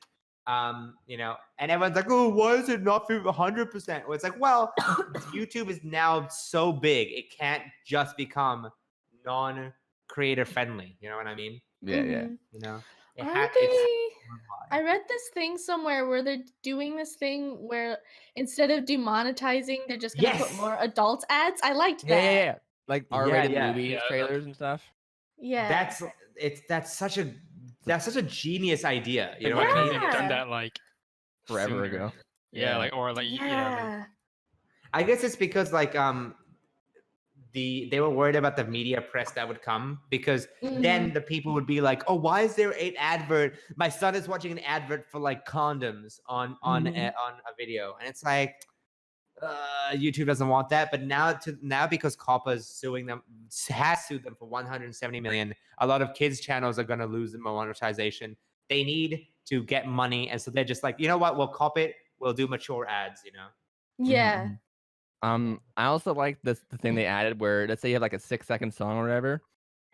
Speaker 2: You know, and everyone's like, oh, why is it not 100%? Well, it's like, well, YouTube is now so big, it can't just become non-creator friendly. You know what I mean?
Speaker 1: Yeah.
Speaker 5: Mhm.
Speaker 2: You know,
Speaker 5: Aren't
Speaker 2: it's
Speaker 5: they? I read this thing somewhere where they're doing this thing where instead of demonetizing, they're just gonna put
Speaker 2: Yes.
Speaker 5: more adult ads. I liked that.
Speaker 1: Yeah. Like R-rated
Speaker 2: yeah.
Speaker 1: movies,
Speaker 4: Yeah,
Speaker 1: trailers, and stuff.
Speaker 5: Yeah.
Speaker 2: that's such a genius idea. You know
Speaker 4: Why
Speaker 2: what I
Speaker 4: couldn't
Speaker 2: mean?
Speaker 4: they have done
Speaker 5: Yeah.
Speaker 4: that like
Speaker 1: Forever
Speaker 4: sooner?
Speaker 1: ago.
Speaker 4: Yeah, like or like
Speaker 5: Yeah.
Speaker 2: I guess it's because like they were worried about the media press that would come because then the people would be like, oh, why is there an advert? My son is watching an advert for like condoms on a video, and it's like YouTube doesn't want that. But now because COPPA is has sued them for 170 million. A lot of kids channels are going to lose the monetization. They need to get money, and so they're just like, you know what? We'll cop it. We'll do mature ads. You know.
Speaker 5: Yeah.
Speaker 1: I also like the thing they added where let's say you have like a 6-second song or whatever.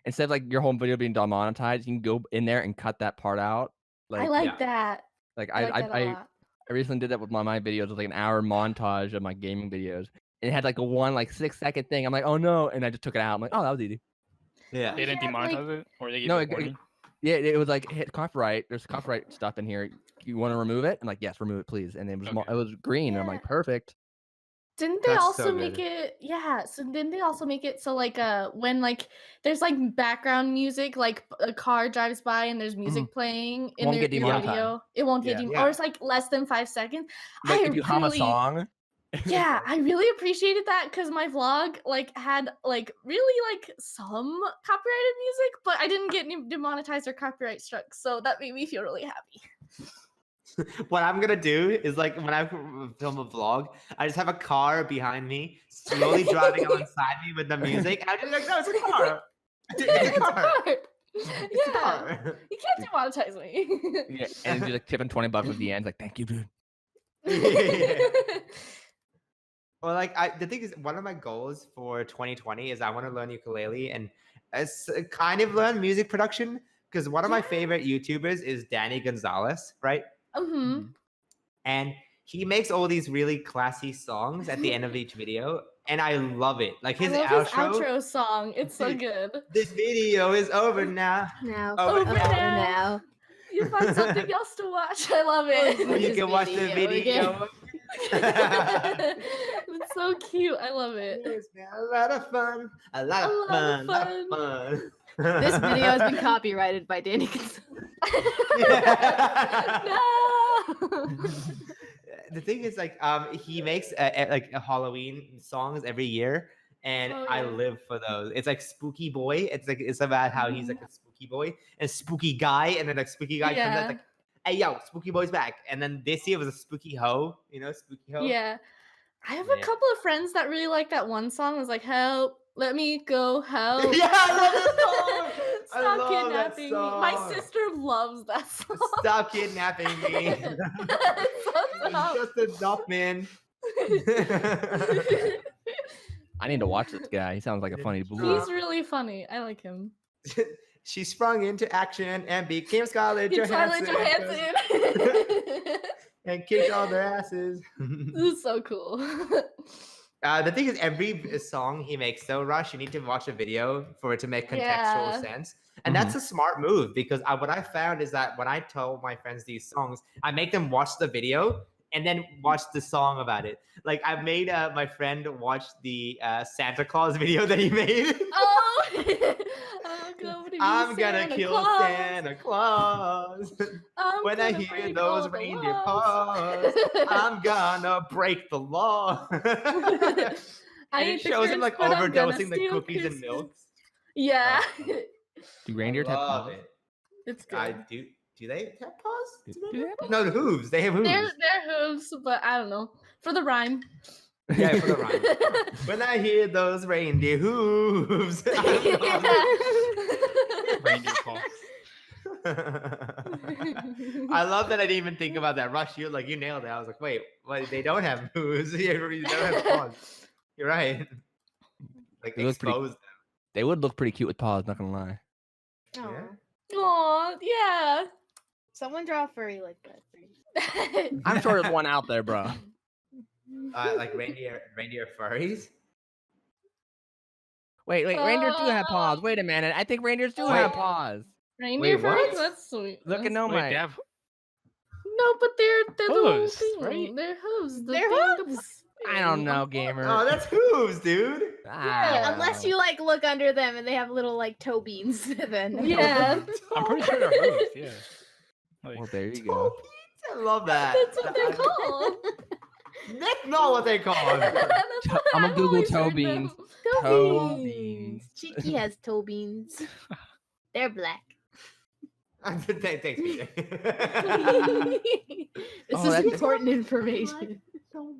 Speaker 1: Instead of like your whole video being demonetized, you can go in there and cut that part out.
Speaker 5: I like
Speaker 2: yeah.
Speaker 5: that.
Speaker 1: Like
Speaker 5: I like that a lot.
Speaker 1: I recently did that with my videos. It was like an hour montage of my gaming videos. And it had like a 6-second thing. I'm like, oh no, and I just took it out. I'm like, oh, that was easy.
Speaker 2: Yeah.
Speaker 4: They didn't
Speaker 5: Yeah, like-
Speaker 4: demonetize it, or they gave
Speaker 1: No,
Speaker 4: it a warning?
Speaker 1: Yeah, it was like hit copyright. There's copyright stuff in here. You want to remove it? I'm like, yes, remove it, please. And it was
Speaker 4: Okay.
Speaker 1: it was green. And I'm like, perfect.
Speaker 5: Didn't they
Speaker 2: That's
Speaker 5: also
Speaker 2: so
Speaker 5: make
Speaker 2: good.
Speaker 5: it? Yeah. So didn't they also make it so like when like there's like background music, like a car drives by and there's music playing in
Speaker 1: Won't
Speaker 5: their
Speaker 1: get
Speaker 5: your
Speaker 1: demonetized.
Speaker 5: video, it won't get
Speaker 1: Yeah.
Speaker 5: demonetized, or it's like less than 5 seconds.
Speaker 1: Like
Speaker 5: I
Speaker 1: if you hum a
Speaker 5: really-
Speaker 1: song.
Speaker 5: Yeah, I really appreciated that because my vlog like had like really like some copyrighted music, but I didn't get any demonetized or copyright struck, so that made me feel really happy.
Speaker 2: What I'm gonna do is like when I film a vlog, I just have a car behind me, slowly driving alongside me with the music. I'm just like, no, it's a car. It's a car. It's a
Speaker 5: Yeah,
Speaker 2: car.
Speaker 5: you can't demonetize me.
Speaker 1: Yeah, and you're like tipping $20 at the end. Like, thank you, dude.
Speaker 2: Well, like the thing is, one of my goals for 2020 is I want to learn ukulele and kind of learn music production because one of my favorite YouTubers is Danny Gonzalez, right?
Speaker 5: Mm-hmm.
Speaker 2: And he makes all these really classy songs at the end of each video, and I love it. Like his
Speaker 5: I love
Speaker 2: outro.
Speaker 5: his outro song. It's so good.
Speaker 2: This video is over now.
Speaker 3: Now,
Speaker 2: Over
Speaker 5: now. You find something else to watch. I love it.
Speaker 2: Or you
Speaker 3: This
Speaker 2: can watch the
Speaker 3: video
Speaker 2: video.
Speaker 5: It's so cute. I love it.
Speaker 2: It's been a lot of fun. A lot of fun. Lot of fun.
Speaker 3: This video has been copyrighted by Danny.
Speaker 5: No.
Speaker 2: The thing is, like, he makes like a Halloween songs every year, and
Speaker 5: Oh,
Speaker 2: I
Speaker 5: yeah.
Speaker 2: live for those. It's like Spooky Boy. It's about how he's like a spooky boy and spooky guy, and then like spooky guy comes out
Speaker 5: Yeah.
Speaker 2: like, "Hey yo, Spooky Boy's back!" And then this year was a Spooky Ho. You know, Spooky Ho.
Speaker 5: Yeah. I have
Speaker 2: Yeah.
Speaker 5: a couple of friends that really like that one song. It was like, help, let me go, help.
Speaker 2: Yeah, I love that song. I
Speaker 5: Stop
Speaker 2: love that
Speaker 5: kidnapping me. My
Speaker 2: song.
Speaker 5: sister loves that song.
Speaker 2: Stop kidnapping me.
Speaker 5: It's so
Speaker 2: I'm
Speaker 5: dumb.
Speaker 2: just a duck man.
Speaker 1: I need to watch this guy. He sounds like a funny blue.
Speaker 5: He's really funny. I like him.
Speaker 2: She sprung into action and became Scarlett
Speaker 5: Scarlett
Speaker 2: Johansson.
Speaker 5: Johansson.
Speaker 2: And kicked all their asses.
Speaker 5: This is so cool.
Speaker 2: The thing is, every song he makes, so Rush, you need to watch a video for it to make contextual
Speaker 5: Yeah.
Speaker 2: sense. And that's a smart move because what I found is that when I tell my friends these songs, I make them watch the video and then watch the song about it. Like I made my friend watch the Santa Claus video that he made.
Speaker 5: Oh,
Speaker 2: I'm gonna kill Santa Claus. When I hear those reindeer paws, I'm gonna break the law. And it shows him like overdosing the cookies and milk.
Speaker 5: Yeah,
Speaker 1: Do reindeers have
Speaker 2: Love
Speaker 1: paws?
Speaker 2: it.
Speaker 5: it's good.
Speaker 2: I do. Do they have paws?
Speaker 1: Do they have paws?
Speaker 2: No, the hooves. They have hooves.
Speaker 5: They're hooves, but I don't know. For the rhyme.
Speaker 2: Yeah, for the rhyme. When I hear those reindeer hooves,
Speaker 4: Reindeer paws.
Speaker 2: I love that I didn't even think about that. Rush, you nailed it. I was like, wait, they don't have hooves. They don't have paws. You're right. Like
Speaker 1: They look pretty-
Speaker 2: expose
Speaker 1: They would look pretty cute with paws, not gonna lie.
Speaker 2: Yeah.
Speaker 5: Aw, yeah.
Speaker 3: Someone draw a furry like that.
Speaker 1: I'm sure there's one out there, bro.
Speaker 2: like reindeer furries.
Speaker 1: Wait, reindeer do have paws. Wait a minute. I think reindeers do have
Speaker 2: Wait.
Speaker 1: paws.
Speaker 5: Reindeer
Speaker 2: Wait, what?
Speaker 5: furries? That's sweet.
Speaker 1: Look at
Speaker 5: That's-
Speaker 1: no
Speaker 4: Wait,
Speaker 1: my.
Speaker 4: they have
Speaker 5: No, but they're the whole
Speaker 4: Hooves,
Speaker 5: thing.
Speaker 4: right?
Speaker 5: They're hooves.
Speaker 3: They're hooves.
Speaker 1: I don't know, gamer.
Speaker 2: Oh, that's hooves, dude.
Speaker 3: Yeah, unless you like look under them and they have little like toe beans, then
Speaker 5: Yeah.
Speaker 4: I'm pretty sure they're hooves, yeah. Like,
Speaker 1: Well, there you
Speaker 2: Toe
Speaker 1: go.
Speaker 2: beans? I love that.
Speaker 5: That's what they're called.
Speaker 2: That's not what they call them.
Speaker 5: That's what
Speaker 1: I'ma
Speaker 5: I've
Speaker 1: Google
Speaker 5: always
Speaker 1: toe
Speaker 5: heard them.
Speaker 1: beans. Toe beans.
Speaker 3: beans. Cheeky has toe beans. They're black.
Speaker 2: Thanks, Peter.
Speaker 3: This
Speaker 1: Oh,
Speaker 3: is
Speaker 1: that's-
Speaker 3: important information.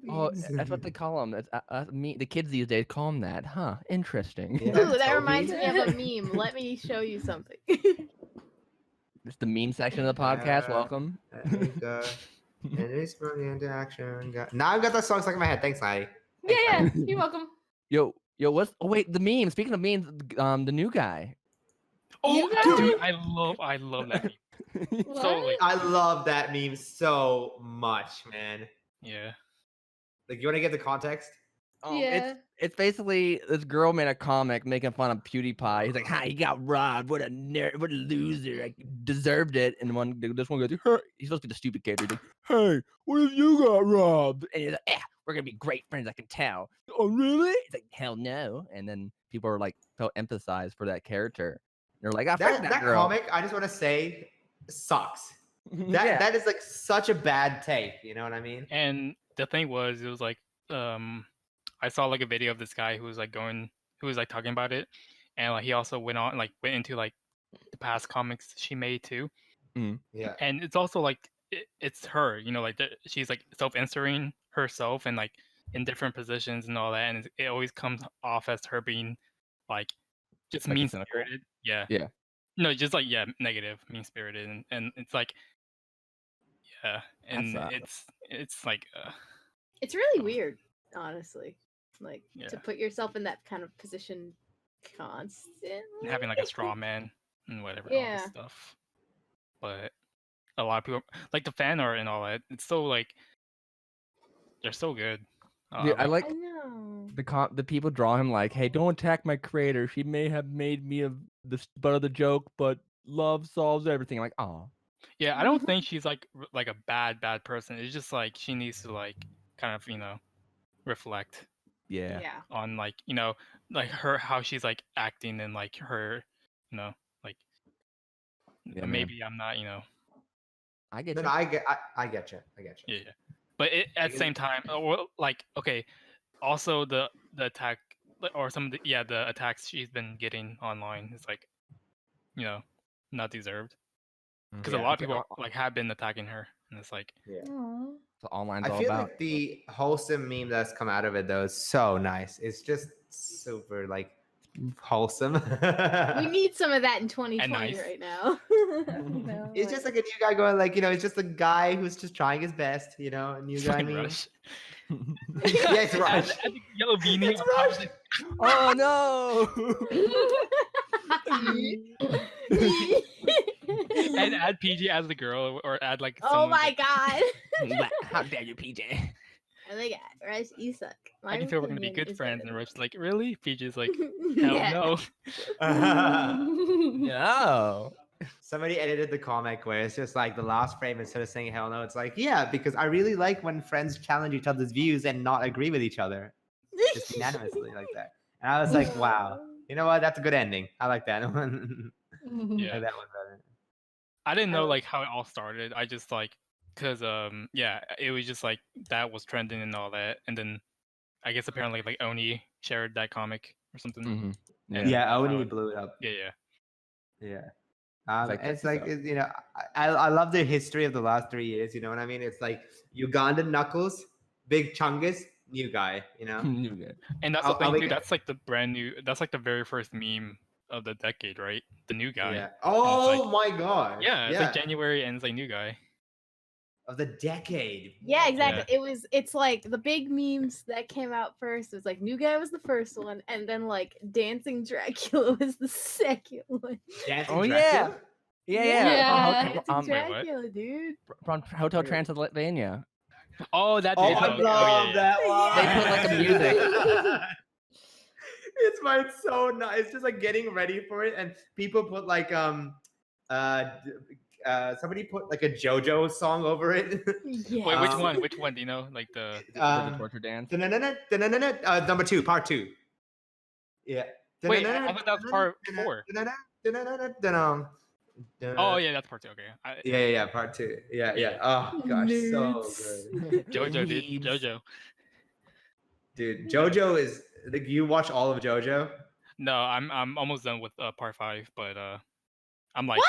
Speaker 1: Oh, that's what they call them. That's the kids these days call them that, huh? Interesting.
Speaker 2: Yeah.
Speaker 3: Ooh, that
Speaker 2: toe
Speaker 3: reminds me of a
Speaker 5: beans.
Speaker 3: meme. Let me show you something.
Speaker 1: It's the meme section of the podcast. Welcome.
Speaker 2: And it's running into action. Now I've got that song stuck in my head. Thanks, Laddi.
Speaker 5: Yeah, you're welcome.
Speaker 1: Yo, what's? Oh wait, the meme. Speaking of memes, the new guy.
Speaker 4: oh,
Speaker 5: You guys-
Speaker 4: dude, I love that meme. So like,
Speaker 2: I love that meme so much, man.
Speaker 4: yeah.
Speaker 2: Like, you want to get the context?
Speaker 5: Yeah.
Speaker 1: It's basically this girl made a comic making fun of PewDiePie. He's like, "Ha, he got robbed. What a nerd. What a loser. I deserved it." And this one goes, "Hey," he's supposed to be the stupid kid. He's like, "Hey, what if you got robbed?" And he's like, "Yeah, we're gonna be great friends. I can tell." Oh, really? He's like, "Hell no." And then people are like, felt emphasized for that character. They're like, "Ah, fuck
Speaker 2: That
Speaker 1: girl."
Speaker 2: comic, I just want to say, sucks.
Speaker 1: Yeah.
Speaker 2: That is like such a bad take. You know what I mean?
Speaker 4: And the thing was, it was like, I saw like a video of this guy who was like talking about it, and like he also went into like the past comics she made too,
Speaker 2: Yeah.
Speaker 4: and it's also like it's her, like she's like self-inserting herself and like in different positions and all that, and it always comes off as her being like just
Speaker 1: Like
Speaker 4: mean
Speaker 1: cynical?
Speaker 4: spirited. Yeah.
Speaker 1: Yeah.
Speaker 4: No, just like negative, mean spirited, and it's like, yeah, and
Speaker 1: That's,
Speaker 4: it's like.
Speaker 3: It's really weird, honestly. Like
Speaker 4: Yeah.
Speaker 3: to put yourself in that kind of position constantly.
Speaker 4: Having like a straw man and whatever all
Speaker 3: Yeah.
Speaker 4: this stuff. But a lot of people like the fan art and all that. It's so like they're so good.
Speaker 1: Dude, I like
Speaker 3: I know.
Speaker 1: the people draw him like, hey, don't attack my creator. She may have made me the butt of the joke, but love solves everything. I'm like, oh,
Speaker 4: Yeah, I don't think she's like like a bad person. It's just like she needs to like kind of reflect
Speaker 1: yeah.
Speaker 4: on like like her how she's like acting and like her like
Speaker 1: Yeah, man.
Speaker 4: maybe I'm not
Speaker 1: I get
Speaker 2: No,
Speaker 1: you.
Speaker 2: no, I get you. I get you.
Speaker 4: yeah. But at the same time, like okay, also the attack or some of the attacks she's been getting online is like not deserved because a
Speaker 2: Yeah.
Speaker 4: lot of people like have been attacking her and it's like
Speaker 2: Yeah.
Speaker 5: Aw.
Speaker 1: So online's
Speaker 2: I
Speaker 1: all
Speaker 2: feel
Speaker 1: about.
Speaker 2: like the wholesome meme that's come out of it though is so nice. It's just super like wholesome.
Speaker 3: We need some of that in 2020
Speaker 4: nice.
Speaker 3: right now. No,
Speaker 2: It's just like a new guy going like, it's just a guy who's just trying his best, a new
Speaker 4: it's
Speaker 2: guy
Speaker 4: fucking
Speaker 2: meme.
Speaker 4: Rush.
Speaker 2: Yeah, it's Rush.
Speaker 4: And the yellow beanie.
Speaker 2: It's
Speaker 4: on top of
Speaker 2: Rush.
Speaker 1: Oh no!
Speaker 4: and add PG as the girl or add like
Speaker 3: Oh
Speaker 4: someone
Speaker 3: my god.
Speaker 1: How dare you, PJ?
Speaker 3: Oh my god, Rush, you suck.
Speaker 4: I can feel we're gonna be good friends and Rush's like really PG's like
Speaker 3: Hell
Speaker 4: hell no.
Speaker 1: No.
Speaker 2: Somebody edited the comic where it's just like the last frame instead of saying hell no, it's like, yeah, because I really like when friends challenge each other's views and not agree with each other. Just unanimously like that. And I was like, wow. You know what? That's a good ending. I like that one.
Speaker 4: Yeah.
Speaker 2: I like that one better.
Speaker 4: I didn't know like how it all started. I just like because it was just like that was trending and all that, and then I guess apparently like Oni shared that comic or something.
Speaker 1: Mm-hmm.
Speaker 4: And
Speaker 2: Yeah,
Speaker 4: that's how
Speaker 2: Oni
Speaker 4: it-
Speaker 2: blew it up.
Speaker 4: Yeah.
Speaker 2: Yeah.
Speaker 1: like,
Speaker 2: It's
Speaker 1: check
Speaker 2: like,
Speaker 1: this
Speaker 2: I love the history of the last 3 years. You know what I mean? It's like Ugandan Knuckles, Big Chungus, new guy,
Speaker 1: New guy.
Speaker 4: And that's
Speaker 2: I'll-
Speaker 4: the thing,
Speaker 2: I'll make
Speaker 4: dude.
Speaker 2: it-
Speaker 4: That's like the brand new. That's like the very first meme of the decade, right? The new guy.
Speaker 2: Yeah. Oh
Speaker 4: like-
Speaker 2: my god.
Speaker 4: Yeah, it's like January and it's like new guy.
Speaker 2: Of the decade.
Speaker 3: Yeah, exactly.
Speaker 4: Yeah.
Speaker 3: It's like the big memes that came out first. It was like New Guy was the first one, and then like Dancing Dracula was the second one.
Speaker 2: Dancing
Speaker 1: Oh,
Speaker 2: Dracula?
Speaker 1: Yeah.
Speaker 5: Yeah.
Speaker 3: Dancing
Speaker 1: Wait, what?
Speaker 3: Dracula, dude.
Speaker 1: From Hotel Transylvania.
Speaker 4: Oh, that
Speaker 2: Oh,
Speaker 4: did.
Speaker 2: I love that one.
Speaker 3: They put,
Speaker 1: like, a music.
Speaker 2: It's so nice. It's just like getting ready for it, and people put like somebody put like a JoJo song over it.
Speaker 3: Yeah.
Speaker 4: Wait, which one? Which one? Do you know? Like the
Speaker 1: The torture dance.
Speaker 2: Number 2, part 2. Yeah.
Speaker 4: Wait, I thought that was part 4. Oh yeah, that's part 2. Okay.
Speaker 2: Yeah, part 2. Yeah. Oh gosh, so
Speaker 3: Nerds.
Speaker 2: good.
Speaker 4: JoJo, dude.
Speaker 1: Weebs.
Speaker 4: JoJo.
Speaker 2: Dude, JoJo is like, you watch all of JoJo?
Speaker 4: No, I'm almost done with part 5, but I'm like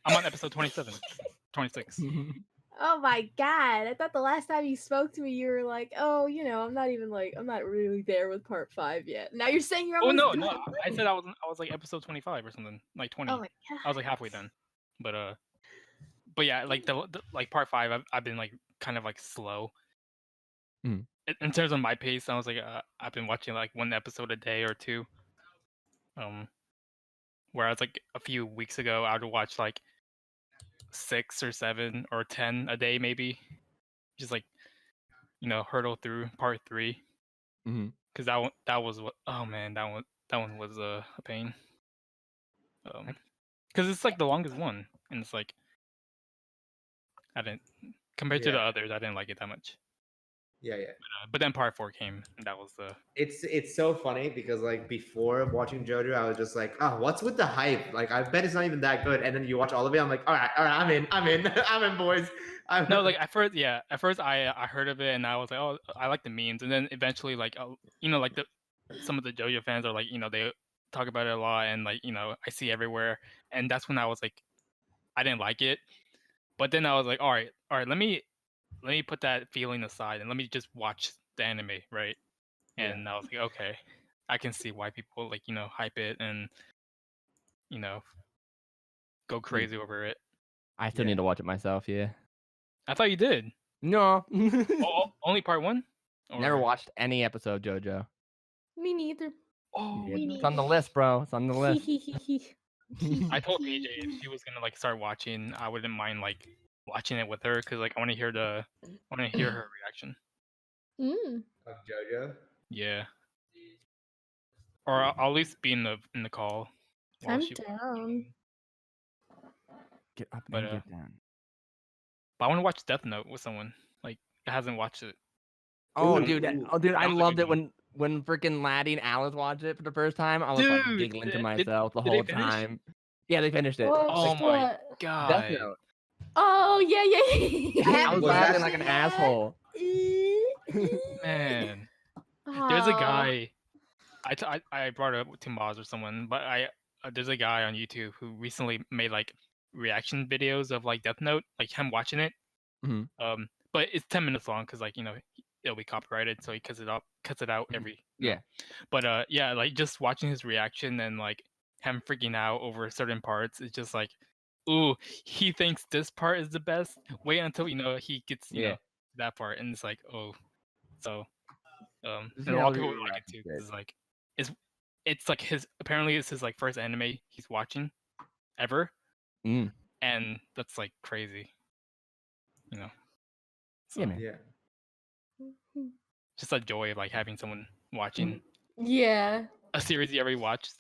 Speaker 4: I'm on episode 27, 26.
Speaker 3: Oh my god! I thought the last time you spoke to me, you were like, "Oh, I'm not really there with part 5 yet." Now you're saying you're
Speaker 4: Oh
Speaker 3: almost
Speaker 4: no,
Speaker 3: done.
Speaker 4: I said I was like episode 25 or something, like 20.
Speaker 3: Oh my god!
Speaker 4: I was like halfway done, but yeah, like the like part 5, I've been like kind of like slow.
Speaker 1: Mm.
Speaker 4: In terms of my pace, I was like I've been watching like one episode a day or two. Whereas like a few weeks ago, I would watch like 6 or 7 or 10 a day maybe, just like hurdle through part 3.
Speaker 1: Mhm.
Speaker 4: Because that was what oh man that one was a pain. Because it's like the longest one, and it's like I didn't compared to the
Speaker 2: Yeah.
Speaker 4: others, I didn't like it that much.
Speaker 2: Yeah.
Speaker 4: But then part 4 came, and that was the
Speaker 2: It's so funny because like before watching JoJo, I was just like, oh, what's with the hype? Like, I bet it's not even that good. And then you watch all of it, I'm like, all right, I'm in, I'm in, boys.
Speaker 4: no like at first I heard of it and I was like, oh, I like the memes, and then eventually like like some of the JoJo fans are like they talk about it a lot, and like I see everywhere, and that's when I was like I didn't like it, but then I was like, all right, let me put that feeling aside and let me just watch the anime, right? And I was like, okay, I can see why people like hype it and go crazy over it.
Speaker 1: I still need to watch it myself. Yeah.
Speaker 4: I thought you did.
Speaker 1: No.
Speaker 4: Only part 1?
Speaker 1: Never watched any episode of JoJo.
Speaker 5: Me neither.
Speaker 4: Oh,
Speaker 1: Yeah,
Speaker 3: me
Speaker 1: it's on the list, bro. It's on the list.
Speaker 4: I told PJ if she was gonna like start watching, I wouldn't mind like watching it with her because like I want to hear her reaction.
Speaker 2: of JoJo.
Speaker 4: Yeah. Or I'll at least be in the call. while
Speaker 5: I'm
Speaker 4: she-
Speaker 5: down.
Speaker 1: Get up
Speaker 4: But,
Speaker 1: and get down.
Speaker 4: But I want to watch Death Note with someone. Like, I hasn't watched it.
Speaker 1: Oh,
Speaker 2: Ooh,
Speaker 1: dude,
Speaker 2: ooh.
Speaker 1: I
Speaker 4: That was a
Speaker 1: loved
Speaker 4: good
Speaker 1: it when freaking Laddie and Alice watched it for the first time. I was
Speaker 4: Dude,
Speaker 1: like giggling to
Speaker 4: did-
Speaker 1: myself the
Speaker 4: did they
Speaker 1: whole
Speaker 4: finish?
Speaker 1: time. Yeah, they finished it.
Speaker 5: Watched
Speaker 4: Oh my
Speaker 5: what?
Speaker 4: god.
Speaker 1: Death Note.
Speaker 5: Oh yeah.
Speaker 1: I was
Speaker 2: Was
Speaker 1: laughing
Speaker 2: that-
Speaker 1: like an asshole.
Speaker 4: Man. There's a
Speaker 5: Aw.
Speaker 4: guy. I brought it up to Maaz or someone, but there's a guy on YouTube who recently made like reaction videos of like Death Note, like him watching it.
Speaker 1: Mhm.
Speaker 4: But it's 10 minutes long because like it'll be copyrighted, so he cuts it out every.
Speaker 1: Yeah.
Speaker 4: But yeah, like just watching his reaction and like him freaking out over certain parts, it's just like, ooh, he thinks this part is the best. Wait until he gets
Speaker 1: Yeah.
Speaker 4: that part, and it's like, oh, so
Speaker 1: Just
Speaker 4: and
Speaker 1: see
Speaker 4: a
Speaker 1: how
Speaker 4: lot of
Speaker 1: he
Speaker 4: people would like
Speaker 1: reacts
Speaker 4: it too.
Speaker 1: to it.
Speaker 4: 'Cause, like it's like apparently it's his like first anime he's watching ever,
Speaker 1: Mm.
Speaker 4: and that's like crazy, So,
Speaker 1: Yeah, man.
Speaker 2: Yeah.
Speaker 4: just a joy of like having someone watching
Speaker 5: Yeah.
Speaker 4: a series you already watched.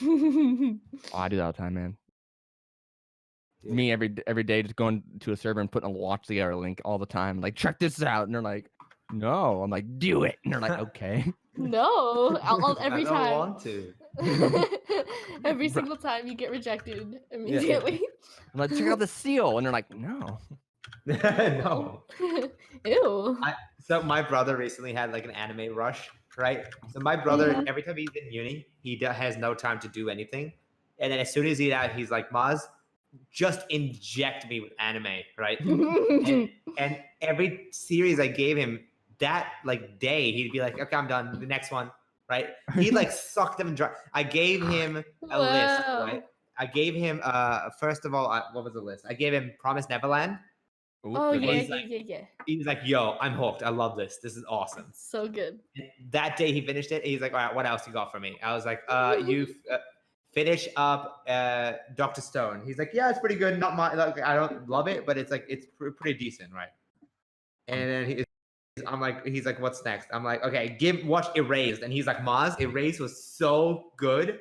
Speaker 1: Oh, I do that all the time, man.
Speaker 2: Yeah.
Speaker 1: Me every day just going to a server and putting a watch together link all the time. Like, check this out, and they're like, no. I'm like, do it, and they're like, okay.
Speaker 5: No, I'll every
Speaker 2: I don't
Speaker 5: time.
Speaker 2: want to.
Speaker 5: Every
Speaker 1: Bruh.
Speaker 5: single time you get rejected immediately.
Speaker 1: I'm like, check out the seal, and they're like, no.
Speaker 2: No.
Speaker 5: Ew.
Speaker 2: So my brother recently had like an anime rush, right? So my brother,
Speaker 5: Yeah.
Speaker 2: every time he's in uni, he has no time to do anything, and then as soon as he's out, he's like, Maaz, just inject me with anime, right? And every series I gave him that like day, he'd be like, okay, I'm done. The next one, right? He like sucked them dry. I gave him a list,
Speaker 5: Wow.
Speaker 2: right? I gave him first of all, what was the list? I gave him Promised Neverland.
Speaker 1: Ooh,
Speaker 5: Oh
Speaker 1: good
Speaker 5: yeah,
Speaker 1: one.
Speaker 2: He's like-
Speaker 5: yeah.
Speaker 2: He was like, yo, I'm hooked. I love this. This is awesome.
Speaker 5: So good.
Speaker 2: And that day he finished it. He's like, all right, what else you got for me? I was like, you finish up Dr. Stone. He's like, yeah, it's pretty good. Not my, like, I don't love it, but it's like, it's pretty decent, right? And then he's like, what's next? I'm like, okay, watch Erased. And he's like, Maaz, Erased was so good.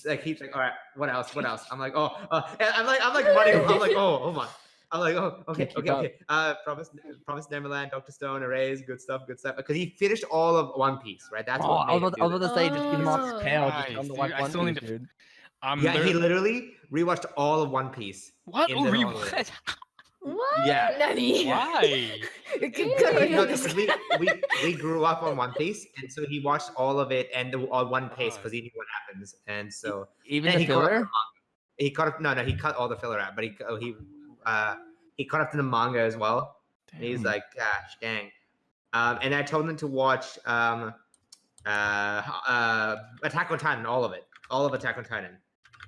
Speaker 2: Like he's like, all right, what else? I'm like, oh, and I'm like running. I'm like, oh my. I'm like, oh, okay. Promise Neverland, Dr. Stone, Erased, good stuff. Because he finished all of One Piece, right? That's
Speaker 1: Oh,
Speaker 2: what
Speaker 1: I
Speaker 2: made
Speaker 1: was
Speaker 2: him do
Speaker 1: about to say, just give him off
Speaker 5: Oh.
Speaker 1: his tail. Just
Speaker 4: Nice,
Speaker 1: tell him to
Speaker 4: dude.
Speaker 1: watch
Speaker 4: I
Speaker 1: One
Speaker 4: still need
Speaker 1: Piece,
Speaker 4: to-
Speaker 1: dude.
Speaker 2: Yeah, he literally rewatched all of One Piece.
Speaker 4: What?
Speaker 2: in
Speaker 4: Oh,
Speaker 2: the
Speaker 4: re-
Speaker 2: wrong order.
Speaker 5: What?
Speaker 2: Yeah.
Speaker 3: Nani?
Speaker 4: Why?
Speaker 2: No, 'cause we grew up on One Piece, and so he watched all of it and on one pace because he knew what happens. And so
Speaker 1: Even
Speaker 2: and
Speaker 1: the
Speaker 2: he caught up
Speaker 1: filler?
Speaker 2: he caught up. No, he cut all the filler out, but he caught up to the manga as well. And he's
Speaker 1: Damn.
Speaker 2: like, gosh, dang. And I told him to watch Attack on Titan, all of Attack on Titan.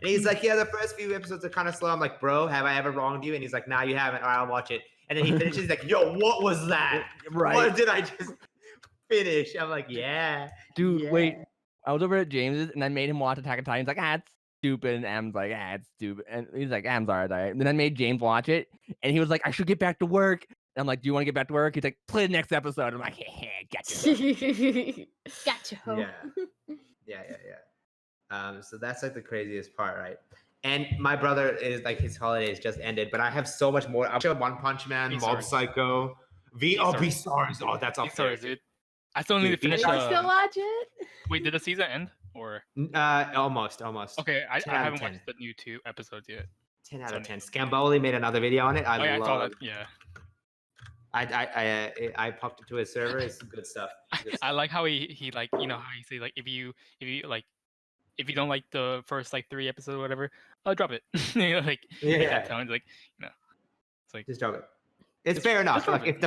Speaker 2: And he's like, yeah, the first few episodes are kind of slow. I'm like, bro, have I ever wronged you? And he's like, nah, you haven't. All right, I'll watch it. And then he finishes. He's like, yo, what was that?
Speaker 1: Right.
Speaker 2: What did I just finish? I'm like, yeah.
Speaker 1: Dude,
Speaker 2: yeah.
Speaker 1: wait. I was over at James's and I made him watch Attack on Titan. He's like, it's stupid. And Am's like, it's stupid. And he's like, Am's all right. And then I made James watch it. And he was like, I should get back to work. And I'm like, do you want to get back to work? He's like, play the next episode. I'm like, hey, gotcha.
Speaker 3: Gotcha. Ho.
Speaker 2: Yeah. So that's like the craziest part, right? And my brother is like his holidays just ended, but I have so much more. I'm sure One Punch Man, Mob
Speaker 4: Beastars.
Speaker 2: Psycho, Beastars. Oh, that's up there.
Speaker 4: Sorry, dude. I still need to
Speaker 2: Dude,
Speaker 4: finish.
Speaker 3: Did you still watch it?
Speaker 4: Wait, did the season end or?
Speaker 2: Almost.
Speaker 4: Okay, I
Speaker 2: 10 out of
Speaker 4: haven't
Speaker 2: 10.
Speaker 4: watched the new 2 episodes yet.
Speaker 2: 10 out of
Speaker 4: Sunday.
Speaker 2: 10. Scamboli made another video on it.
Speaker 4: Oh yeah, I saw
Speaker 2: love
Speaker 4: that. Yeah.
Speaker 2: I popped it to his server. It's good stuff. Good
Speaker 4: I
Speaker 2: stuff.
Speaker 4: like how he like how he say like if you don't like the first like 3 episodes or whatever, I'll drop it. Like
Speaker 2: Yeah.
Speaker 4: that tone, like it's like
Speaker 2: Just drop it. It's
Speaker 4: Just-
Speaker 2: fair
Speaker 4: just
Speaker 2: enough.
Speaker 4: drop
Speaker 2: Like if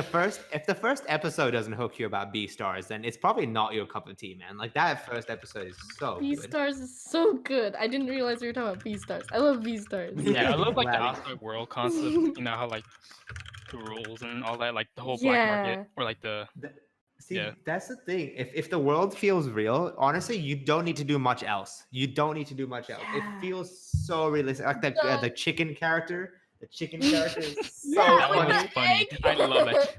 Speaker 2: the first episode doesn't hook you about Beastars, then it's probably not your cup of tea, man. Like that first episode is so good.
Speaker 5: Beastars is so good. I didn't realize we were talking about Beastars. I love Beastars.
Speaker 4: yeah, I love like the
Speaker 2: Laddi.
Speaker 4: outside world concept. You know how like the rules and all that, like the whole black
Speaker 5: Yeah.
Speaker 4: market or like the
Speaker 2: See,
Speaker 4: Yeah.
Speaker 2: that's the thing. If the world feels real, honestly, you don't need to do much else.
Speaker 5: Yeah.
Speaker 2: It feels so realistic. Like the chicken character. The chicken character is so
Speaker 5: Yeah,
Speaker 4: that one
Speaker 5: with
Speaker 4: is
Speaker 5: the
Speaker 4: funny.
Speaker 5: egg.
Speaker 4: I love that.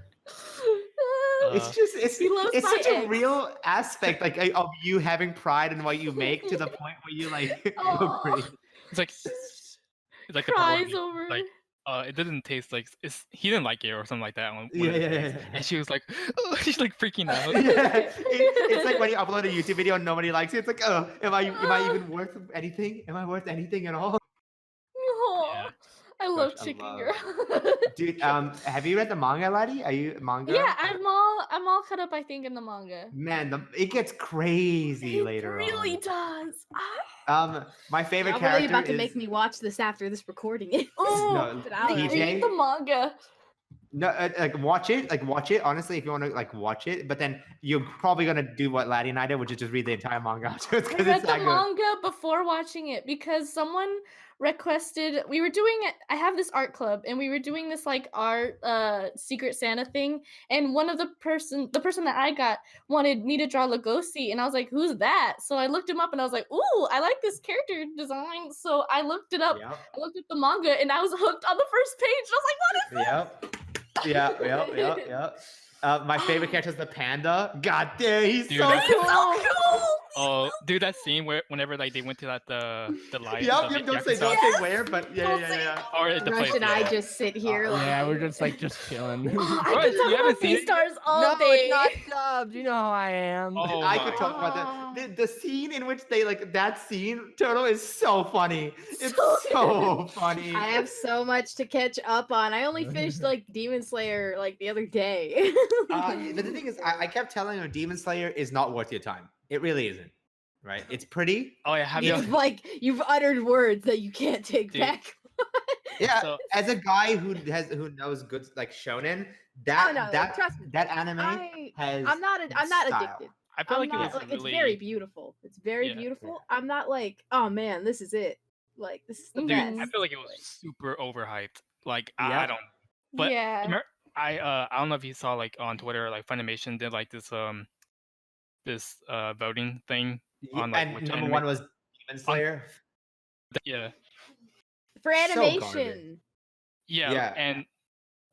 Speaker 5: He loves
Speaker 2: it's
Speaker 5: my
Speaker 2: such a
Speaker 5: eggs.
Speaker 2: real aspect like of you having pride in what you make to the point where you like go
Speaker 5: Aw.
Speaker 2: crazy.
Speaker 4: It's like the part where
Speaker 5: Cries
Speaker 4: he,
Speaker 5: over.
Speaker 4: like it doesn't taste like he didn't like it or something like that on one
Speaker 2: Yeah,
Speaker 4: of his
Speaker 2: yeah,
Speaker 4: things.
Speaker 2: yeah.
Speaker 4: And she was like, oh, she's like freaking out.
Speaker 2: Yeah, it's like when you upload a YouTube video and nobody likes it. It's like, oh, am I even worth anything? Am I worth anything at all?
Speaker 5: Aw,
Speaker 4: Yeah.
Speaker 5: I love
Speaker 2: Gosh, I
Speaker 5: Chicken
Speaker 2: love-
Speaker 5: Girl.
Speaker 2: Dude, have you read the manga, Laddi? Are you a manga?
Speaker 5: Yeah, I'm all caught up. I think in the manga.
Speaker 2: Man, it gets crazy
Speaker 5: It
Speaker 2: later
Speaker 5: really
Speaker 2: on.
Speaker 5: does.
Speaker 2: My favorite
Speaker 3: Y'all
Speaker 2: character
Speaker 3: really about to
Speaker 2: is
Speaker 3: make me watch this after this recording.
Speaker 5: Oh,
Speaker 2: no,
Speaker 3: But I'll
Speaker 2: PJ?
Speaker 5: read the manga.
Speaker 2: No, watch it. Honestly, if you want to watch it, but then you're probably gonna do what Laddie and I did, which is just read the entire manga afterwards
Speaker 5: I
Speaker 2: because
Speaker 5: read
Speaker 2: it's
Speaker 5: the
Speaker 2: that good.
Speaker 5: manga before watching it because someone requested. We were doing it. I have this art club, and we were doing this like art Secret Santa thing. And one of the person that I got wanted me to draw Lugosi, and I was like, "Who's that?" So I looked him up, and I was like, "Ooh, I like this character design." So I looked it up.
Speaker 2: Yep.
Speaker 5: I looked at the manga, and I was hooked on the first page. I was like, "What is
Speaker 2: Yep. Yep. My favorite character is the panda. God damn, he's
Speaker 4: Dude,
Speaker 2: so
Speaker 4: that's-
Speaker 2: cool.
Speaker 5: so cool?"
Speaker 4: Oh, dude, that scene whenever like they went to that the light.
Speaker 2: Yep.
Speaker 4: the
Speaker 2: Don't say
Speaker 4: Yakuza-
Speaker 2: where, but yeah.
Speaker 4: Or at the
Speaker 3: Rush
Speaker 4: place.
Speaker 3: and I
Speaker 4: yeah.
Speaker 3: just sit here. like,
Speaker 1: Yeah, we're just chilling.
Speaker 5: Oh, I
Speaker 4: What?
Speaker 5: could talk
Speaker 4: You haven't
Speaker 5: about
Speaker 4: seen it?
Speaker 5: B-stars all
Speaker 1: no,
Speaker 5: day.
Speaker 1: it's not dubbed. You know how I am.
Speaker 4: Oh
Speaker 2: I
Speaker 4: my
Speaker 2: could talk about that. The scene in which they that scene, Turtle, is so funny. It's
Speaker 5: So
Speaker 2: so funny.
Speaker 3: I have so much to catch up on. I only finished like Demon Slayer like the other day.
Speaker 2: But the thing is, I kept telling her Demon Slayer is not worth your time. It really isn't. Right? It's pretty.
Speaker 4: Oh yeah, have you?
Speaker 3: It's like you've uttered words that you can't take
Speaker 4: Dude.
Speaker 3: back.
Speaker 2: Yeah.
Speaker 4: So-
Speaker 2: As a guy who knows good like shonen,
Speaker 3: Oh, no, trust me.
Speaker 2: that anime has.
Speaker 3: I'm not
Speaker 2: style.
Speaker 3: addicted.
Speaker 4: I feel
Speaker 3: I'm
Speaker 4: like
Speaker 3: not,
Speaker 4: it was
Speaker 3: it's
Speaker 4: really.
Speaker 3: very beautiful. It's very
Speaker 4: Yeah.
Speaker 3: beautiful. I'm not like, oh man, this is it. Like this is the
Speaker 5: Dude,
Speaker 3: best.
Speaker 4: I feel like it was super overhyped. Like
Speaker 2: Yeah.
Speaker 4: I don't. But
Speaker 5: yeah.
Speaker 4: I don't know if you saw like on Twitter, like Funimation did like this voting thing on like
Speaker 2: And
Speaker 4: which
Speaker 2: number
Speaker 4: anime-
Speaker 2: one was Demon Slayer.
Speaker 4: yeah
Speaker 3: For
Speaker 2: So
Speaker 3: animation.
Speaker 4: yeah
Speaker 2: Yeah.
Speaker 4: and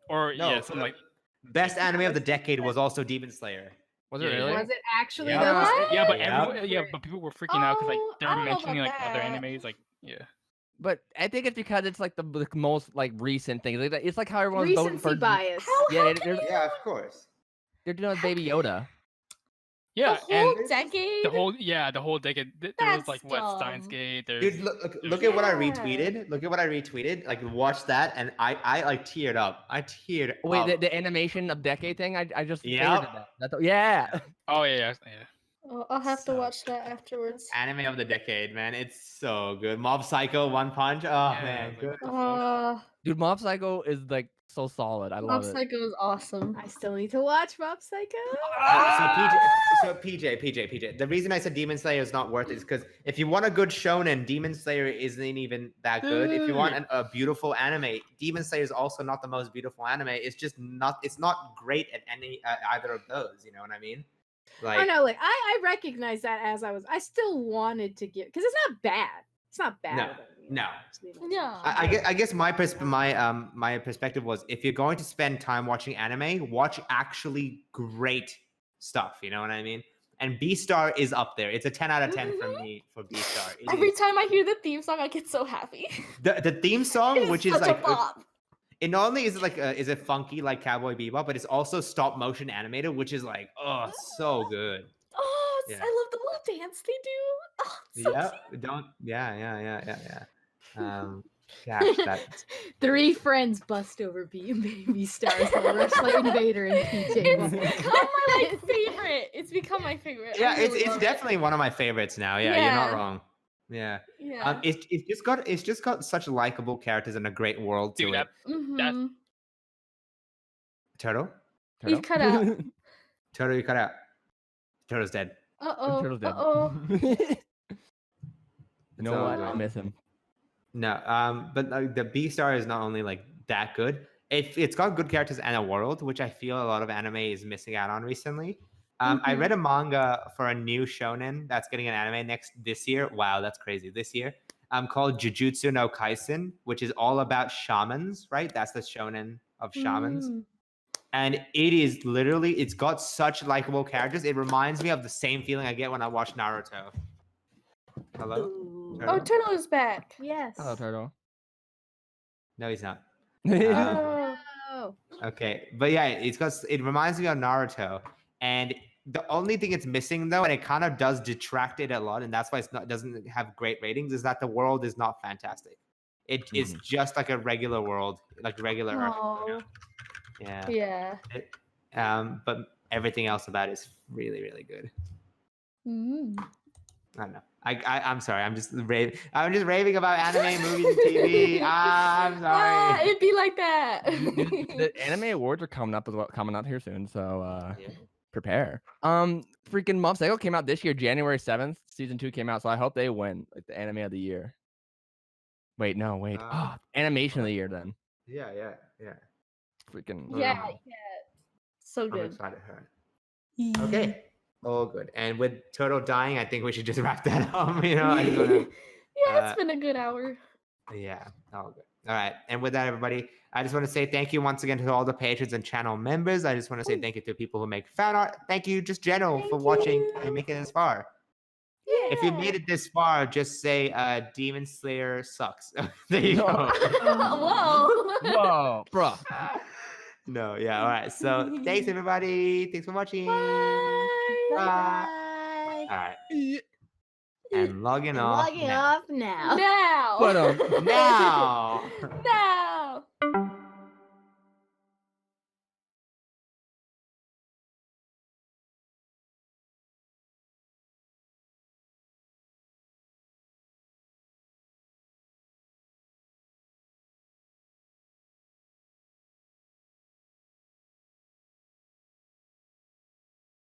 Speaker 4: or
Speaker 2: No,
Speaker 4: yeah something like
Speaker 2: Best anime of the decade was also Demon Slayer.
Speaker 1: Was
Speaker 4: Yeah,
Speaker 1: it really?
Speaker 3: Was it actually
Speaker 2: Yeah.
Speaker 3: though?
Speaker 5: What?
Speaker 4: yeah but
Speaker 2: Yeah.
Speaker 4: everyone but people were freaking out because like
Speaker 5: Oh,
Speaker 4: they
Speaker 5: I
Speaker 4: were
Speaker 5: don't know
Speaker 4: mentioning like
Speaker 5: about
Speaker 4: other
Speaker 5: that.
Speaker 4: animes like yeah
Speaker 1: But I think it's because it's like the most like recent thing. Like, it's like how everyone's voting
Speaker 3: Recency
Speaker 1: for.
Speaker 3: bias.
Speaker 1: Yeah,
Speaker 5: How
Speaker 1: they're,
Speaker 5: can
Speaker 2: Yeah, of course.
Speaker 1: they're doing it with Baby Yoda.
Speaker 4: yeah
Speaker 5: the whole
Speaker 4: and
Speaker 5: decade?
Speaker 4: the whole decade there was
Speaker 5: That's
Speaker 4: like what Steins
Speaker 5: dumb.
Speaker 4: Gate there's
Speaker 2: Dude, look at what I
Speaker 5: Yeah.
Speaker 2: retweeted. Look at what I retweeted. Like, watch that, and I like teared up. I teared
Speaker 1: Wait,
Speaker 2: up.
Speaker 1: the animation of decade thing. I just
Speaker 2: Yep.
Speaker 1: favorited that. Yeah.
Speaker 4: oh yeah
Speaker 5: Oh, I'll have to
Speaker 2: So
Speaker 5: watch that afterwards.
Speaker 2: Anime of the decade, man. It's so good. Mob Psycho, One Punch. Oh
Speaker 4: Yeah,
Speaker 2: man,
Speaker 4: like,
Speaker 2: good.
Speaker 4: what the fuck?
Speaker 1: Dude, Mob Psycho is like so solid. I
Speaker 5: Mob
Speaker 1: love it.
Speaker 5: Psycho is awesome.
Speaker 3: I still need to watch Mob Psycho.
Speaker 2: So PJ. The reason I said Demon Slayer is not worth it is because if you want a good shonen, Demon Slayer isn't even that good. If you want a beautiful anime, Demon Slayer is also not the most beautiful anime. It's just not. It's not great at any either of those. You know what I mean? Like,
Speaker 3: Oh no, like I recognize that as I still wanted to give because it's not bad. It's not bad.
Speaker 2: no.
Speaker 5: Yeah.
Speaker 2: I guess my perspective was if you're going to spend time watching anime, watch actually great stuff. You know what I mean? And Beastar is up there. It's a 10 out of 10 for me for Beastar. It
Speaker 5: Every
Speaker 2: is.
Speaker 5: time I hear the theme song, I get so happy.
Speaker 2: The theme song,
Speaker 5: It
Speaker 2: which is
Speaker 5: such
Speaker 2: like
Speaker 5: a bop.
Speaker 2: it not only is it like is it funky like Cowboy Bebop, but it's also stop motion animated, which is like so good.
Speaker 5: Oh,
Speaker 2: Yeah.
Speaker 5: I love the little dance they do. Oh, it's so
Speaker 2: Yeah,
Speaker 5: cute.
Speaker 2: don't. Yeah. Gosh, that.
Speaker 3: 3 friends bust over baby stars, the Rushlight, Invader, and PJ.
Speaker 5: It's become my like favorite. It's become my favorite. I
Speaker 2: Yeah,
Speaker 5: really
Speaker 2: it's
Speaker 5: love it.
Speaker 2: definitely one of my favorites now. Yeah, you're not
Speaker 5: Yeah.
Speaker 2: wrong. Yeah.
Speaker 5: Yeah.
Speaker 2: It's just got such likable characters and a great world to
Speaker 4: Dude,
Speaker 2: it.
Speaker 5: Mhm.
Speaker 2: Turtle,
Speaker 5: He's
Speaker 1: Turtle?
Speaker 5: cut out.
Speaker 2: Turtle, you cut out. Turtle's dead.
Speaker 5: Uh-oh.
Speaker 1: Turtle's dead.
Speaker 5: Uh-oh.
Speaker 1: You know
Speaker 2: So
Speaker 1: what?
Speaker 2: good.
Speaker 1: I miss him.
Speaker 2: No, but the Beastar is not only like that good. It's got good characters and a world, which I feel a lot of anime is missing out on recently. I read a manga for a new shonen that's getting an anime this year. Wow, that's crazy. This year, called Jujutsu no Kaisen, which is all about shamans. Right, that's the shonen of shamans.
Speaker 5: Mm.
Speaker 2: and it is literally, it's got such likable characters. It reminds me of the same feeling I get when I watch Naruto. Hello?
Speaker 3: Ooh.
Speaker 5: Oh, Turtle is back.
Speaker 3: Yes.
Speaker 1: Hello, Turtle.
Speaker 2: No, he's not.
Speaker 5: Oh.
Speaker 3: Oh.
Speaker 2: Okay, but yeah, it reminds me of Naruto, and the only thing it's missing though, and it kind of does detract it a lot, and that's why doesn't have great ratings, is that the world is not fantastic. It is just like a regular world, like regular Earth.
Speaker 5: Oh.
Speaker 2: Yeah.
Speaker 5: Yeah.
Speaker 2: But everything else about it is really, really good.
Speaker 5: Mm.
Speaker 2: I don't know. I'm sorry. I'm just raving about anime, movies, and TV. I'm sorry.
Speaker 5: It'd be like that.
Speaker 1: The anime awards are coming up here soon, so
Speaker 2: Yeah.
Speaker 1: prepare. Freaking Mob Psycho came out this year, January 7th. Season 2 came out, so I hope they win like the anime of the year. Wait. Animation of the year then.
Speaker 2: Yeah.
Speaker 1: Freaking
Speaker 5: yeah. So
Speaker 2: I'm
Speaker 5: good.
Speaker 2: excited for it. Okay. All good. And with Turtle dying, I think we should just wrap that up. You know, I just wanna,
Speaker 5: Yeah, it's been a good hour.
Speaker 2: yeah, all good. All right. And with that, everybody, I just want to say thank you once again to all the patrons and channel members. I just want to say thank you to people who make fan art. Thank you, just general, for watching and making it this far.
Speaker 5: Yeah.
Speaker 2: If you made it this far, just say Demon Slayer sucks. There you go.
Speaker 1: Whoa, bro.
Speaker 2: No, yeah, all right. So thanks, everybody. Thanks for watching.
Speaker 5: Bye.
Speaker 3: Bye.
Speaker 2: All right. And logging
Speaker 3: And
Speaker 2: off.
Speaker 3: logging
Speaker 2: now.
Speaker 3: off now.
Speaker 5: Now.
Speaker 1: But
Speaker 2: Now.
Speaker 5: Now.